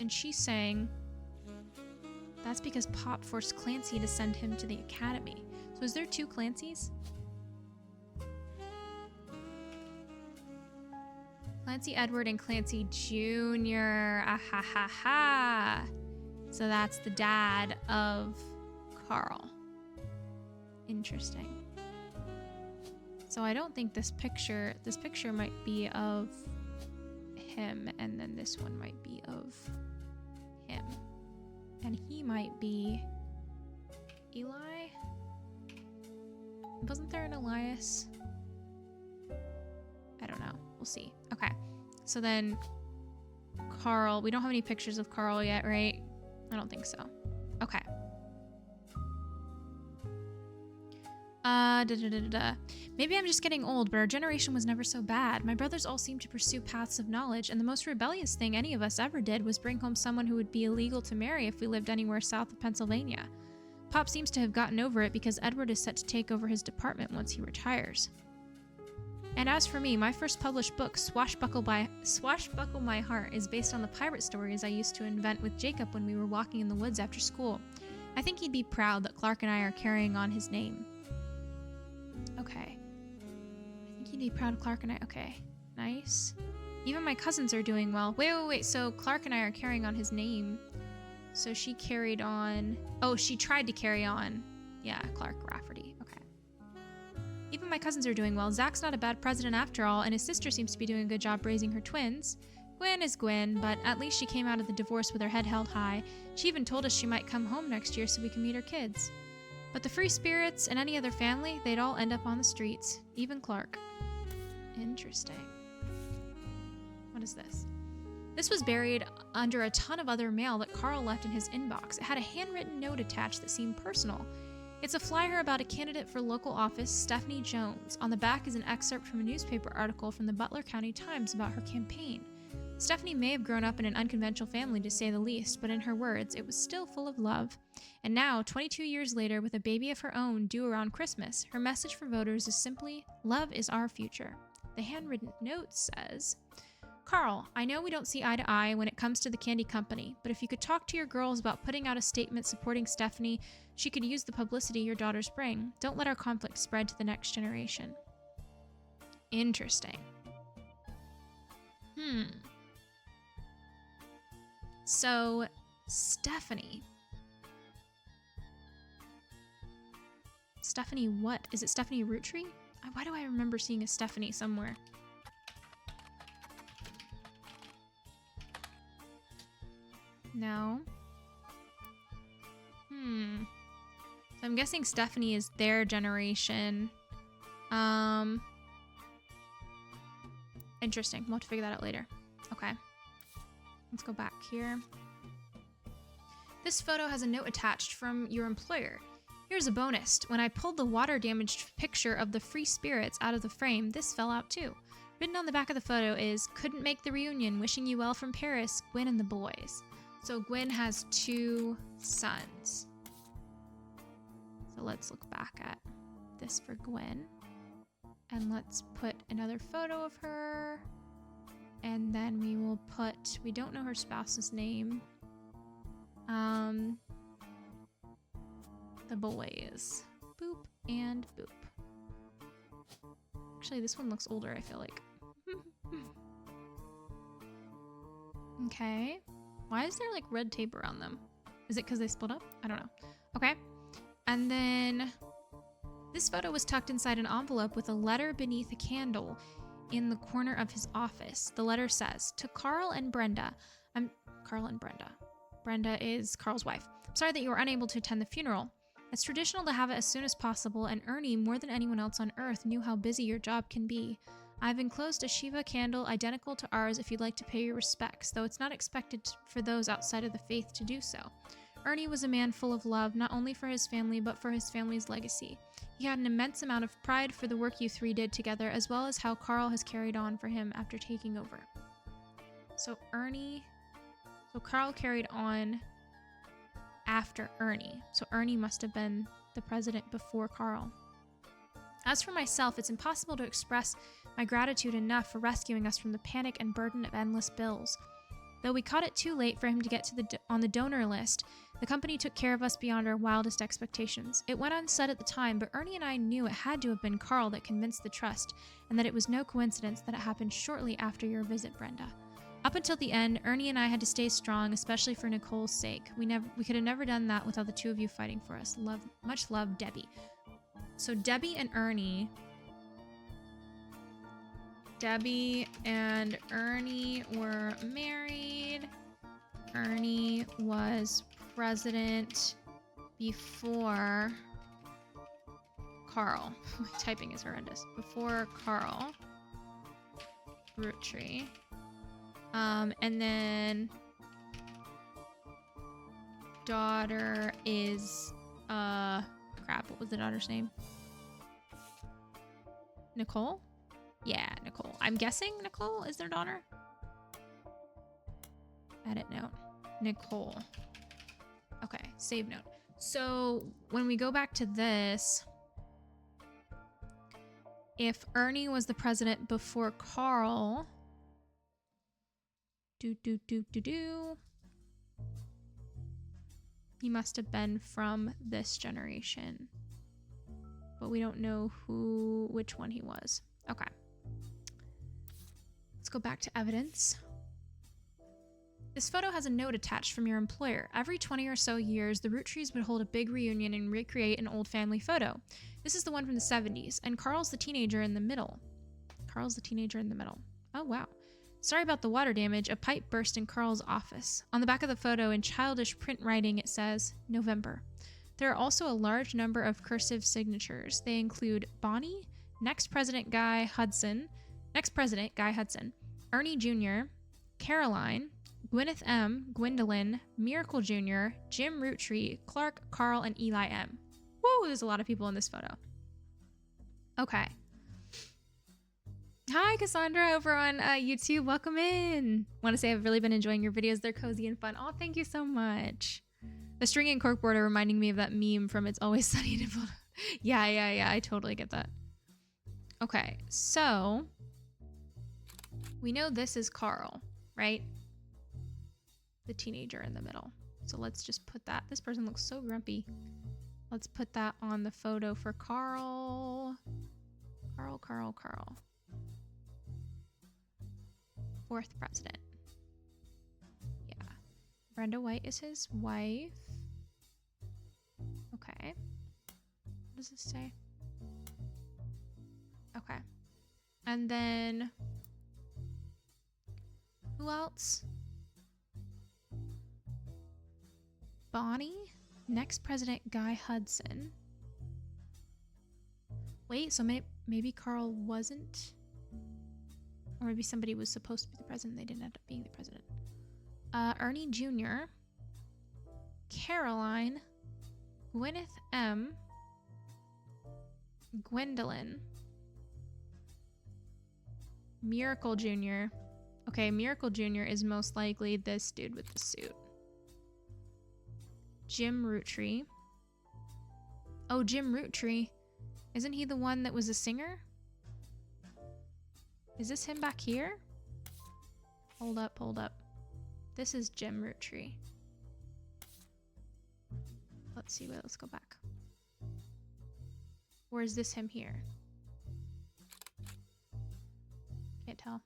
And she's saying that's because Pop forced Clancy to send him to the academy. So is there two Clancys? Clancy Edward and Clancy Jr. Ah ha ha ha. So that's the dad of Carl. Interesting. So I don't think this picture might be of him, and then this one might be of him. And he might be Eli? Wasn't there an Elias? I don't know. We'll see. Okay. So then Carl, we don't have any pictures of Carl yet, right? I don't think so. Okay. Maybe I'm just getting old, but our generation was never so bad. My brothers all seemed to pursue paths of knowledge, and the most rebellious thing any of us ever did was bring home someone who would be illegal to marry if we lived anywhere south of Pennsylvania. Pop seems to have gotten over it because Edward is set to take over his department once he retires. And as for me, my first published book, Swashbuckle My Heart, is based on the pirate stories I used to invent with Jacob when we were walking in the woods after school. I think he'd be proud that Clark and I are carrying on his name. Okay. I think he'd be proud of Clark and I. Okay. Nice. Even my cousins are doing well. Wait. So Clark and I are carrying on his name. So she carried on... Oh, she tried to carry on. Yeah, Clark Rafferty. Okay. Even my cousins are doing well. Zach's not a bad president after all, and his sister seems to be doing a good job raising her twins. Gwen is Gwen, but at least she came out of the divorce with her head held high. She even told us she might come home next year so we can meet her kids. But the Free Spirits and any other family, they'd all end up on the streets. Even Clark. Interesting. What is this? This was buried under a ton of other mail that Carl left in his inbox. It had a handwritten note attached that seemed personal. It's a flyer about a candidate for local office, Stephanie Jones. On the back is an excerpt from a newspaper article from the Butler County Times about her campaign. Stephanie may have grown up in an unconventional family, to say the least, but in her words, it was still full of love. And now, 22 years later, with a baby of her own due around Christmas, her message for voters is simply, love is our future. The handwritten note says, Carl, I know we don't see eye to eye when it comes to the candy company, but if you could talk to your girls about putting out a statement supporting Stephanie, she could use the publicity your daughters bring. Don't let our conflict spread to the next generation. Interesting. So, Stephanie what? Is it Stephanie Roottree? Why do I remember seeing a Stephanie somewhere? No. So I'm guessing Stephanie is their generation. Interesting. We'll have to figure that out later. Okay. Let's go back here. This photo has a note attached from your employer. Here's a bonus. When I pulled the water-damaged picture of the Free Spirits out of the frame, this fell out too. Written on the back of the photo is, couldn't make the reunion, wishing you well from Paris, Gwen and the boys. So Gwen has 2 sons. So let's look back at this for Gwen. And let's put another photo of her. And then we will put, we don't know her spouse's name. The boys. Boop and boop. Actually, this one looks older, I feel like. Okay. Why is there like red tape around them? Is it because they split up? I don't know. Okay. And then this photo was tucked inside an envelope with a letter beneath a candle in the corner of his office. The letter says, to Carl and Brenda. Carl and Brenda. Brenda is Carl's wife. I'm sorry that you were unable to attend the funeral. It's traditional to have it as soon as possible, and Ernie, more than anyone else on Earth, knew how busy your job can be. I've enclosed a Shiva candle identical to ours if you'd like to pay your respects, though it's not expected for those outside of the faith to do so. Ernie was a man full of love, not only for his family, but for his family's legacy. He had an immense amount of pride for the work you 3 did together, as well as how Carl has carried on for him after taking over. So Carl carried on after Ernie. So Ernie must have been the president before Carl. As for myself, it's impossible to express my gratitude enough for rescuing us from the panic and burden of endless bills. Though we caught it too late for him to get to on the donor list, the company took care of us beyond our wildest expectations. It went unsaid at the time, but Ernie and I knew it had to have been Carl that convinced the trust, and that it was no coincidence that it happened shortly after your visit, Brenda. Up until the end, Ernie and I had to stay strong, especially for Nicole's sake. We could have never done that without the two of you fighting for us. Much love, Debbie. So Debbie and Ernie were married. Ernie was president before Carl. My typing is horrendous. Before Carl. Roottree. And then daughter is crap, what was the daughter's name? Nicole? Yeah, Nicole. I'm guessing Nicole is their daughter. Edit note. Nicole. Okay, save note. So when we go back to this, if Ernie was the president before Carl, he must have been from this generation, but we don't know which one he was. Okay. Let's go back to evidence. This photo has a note attached from your employer. Every 20 or so years, the Roottrees would hold a big reunion and recreate an old family photo. This is the one from the 70s, and Carl's the teenager in the middle. Oh, wow. Sorry about the water damage. A pipe burst in Carl's office. On the back of the photo, in childish print writing, it says, November. There are also a large number of cursive signatures. They include Bonnie, Next President Guy Hudson, Ernie Jr., Caroline, Gwyneth M., Gwendolyn, Miracle Jr., Jim Roottree, Clark, Carl, and Eli M. Whoa, there's a lot of people in this photo. Okay. Hi, Cassandra over on YouTube. Welcome in. Want to say I've really been enjoying your videos. They're cozy and fun. Oh, thank you so much. The string and corkboard are reminding me of that meme from It's Always Sunny in Philadelphia. Yeah. I totally get that. Okay, so we know this is Carl, right? The teenager in the middle. So let's just put that. This person looks so grumpy. Let's put that on the photo for Carl. Carl. Fourth president. Yeah. Brenda White is his wife. Okay. What does this say? Okay. And then who else? Bonnie. Next president, Guy Hudson. Wait, so maybe Carl wasn't? Or maybe somebody was supposed to be the president. They didn't end up being the president. Ernie Jr. Caroline. Gwyneth M. Gwendolyn. Miracle Jr. Okay, Miracle Jr. is most likely this dude with the suit. Jim Roottree. Oh, Jim Roottree. Isn't he the one that was a singer? Is this him back here? Hold up. This is Jim Roottree. Let's see, let's go back. Or is this him here? Can't tell.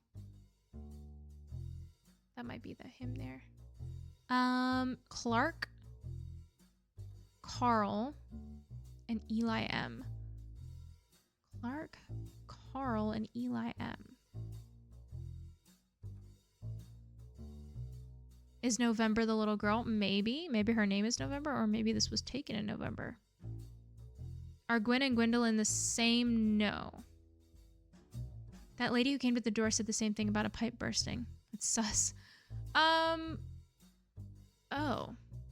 That might be him there. Clark, Carl, and Eli M. Clark, Carl, and Eli M. Is November the little girl? Maybe. Maybe her name is November, or maybe this was taken in November. Are Gwen and Gwendolyn the same? No. That lady who came to the door said the same thing about a pipe bursting. It's sus. Oh.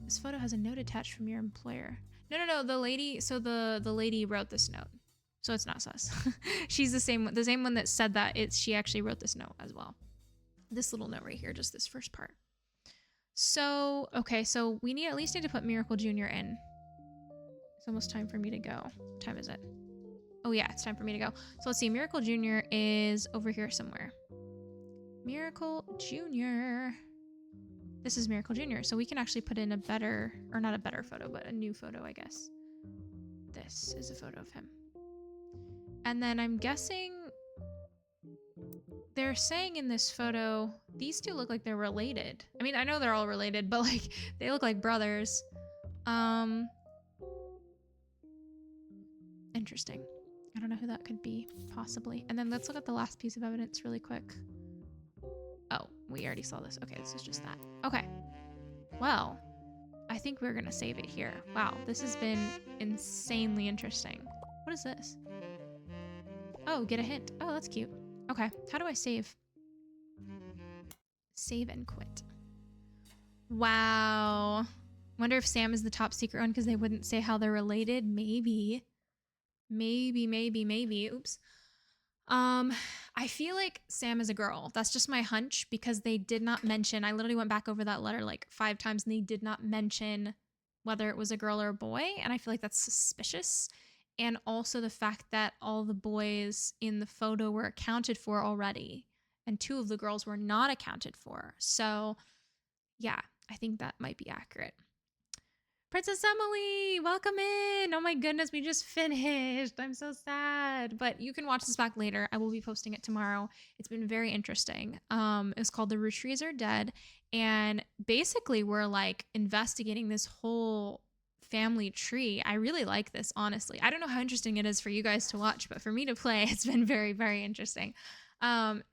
This photo has a note attached from your employer. No. The lady, so the lady wrote this note. So it's not sus. She's the same one that said that. She actually wrote this note as well. This little note right here, just this first part. So, okay, so we at least need to put Miracle Jr. in. It's almost time for me to go. What time is it? Oh yeah, it's time for me to go. So let's see, Miracle Jr. is over here somewhere. Miracle Jr. This is Miracle Jr. So we can actually put in a better, or not a better photo, but a new photo, I guess. This is a photo of him. And then I'm guessing they're saying in this photo, these two look like they're related. I mean, I know they're all related, but like they look like brothers. Interesting. I don't know who that could be, possibly. And then let's look at the last piece of evidence really quick. Oh, we already saw this. Okay, this is just that. Okay. Well, I think we're gonna save it here. Wow, this has been insanely interesting. What is this? Oh, get a hint. Oh, that's cute. Okay, how do I save? Save and quit. Wow. Wonder if Sam is the top secret one because they wouldn't say how they're related. Maybe. Maybe. Oops. I feel like Sam is a girl. That's just my hunch because they did not mention, I literally went back over that letter like 5 times and they did not mention whether it was a girl or a boy. And I feel like that's suspicious. And also the fact that all the boys in the photo were accounted for already and 2 of the girls were not accounted for. So yeah, I think that might be accurate. Princess Emily, welcome in. Oh my goodness, we just finished. I'm so sad. But you can watch this back later. I will be posting it tomorrow. It's been very interesting. It's called The Roottrees Are Dead. And basically we're like investigating this whole family tree. I really like this, honestly. I don't know how interesting it is for you guys to watch, but for me to play, it's been very, very interesting.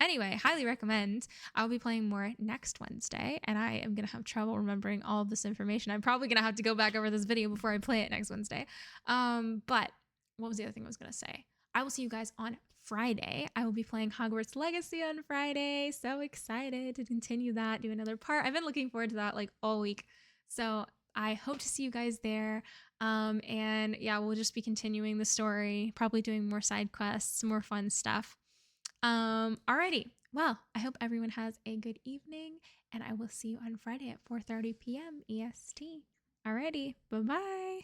Anyway, highly recommend. I'll be playing more next Wednesday, and I am gonna have trouble remembering all of this information. I'm probably gonna have to go back over this video before I play it next Wednesday. But what was the other thing I was gonna say? I will see you guys on Friday. I will be playing Hogwarts Legacy on Friday. So excited to continue that, do another part. I've been looking forward to that like all week. So I hope to see you guys there. And yeah, we'll just be continuing the story, probably doing more side quests, more fun stuff. Alrighty. Well, I hope everyone has a good evening, and I will see you on Friday at 4:30 p.m. EST. Alrighty. Bye-bye.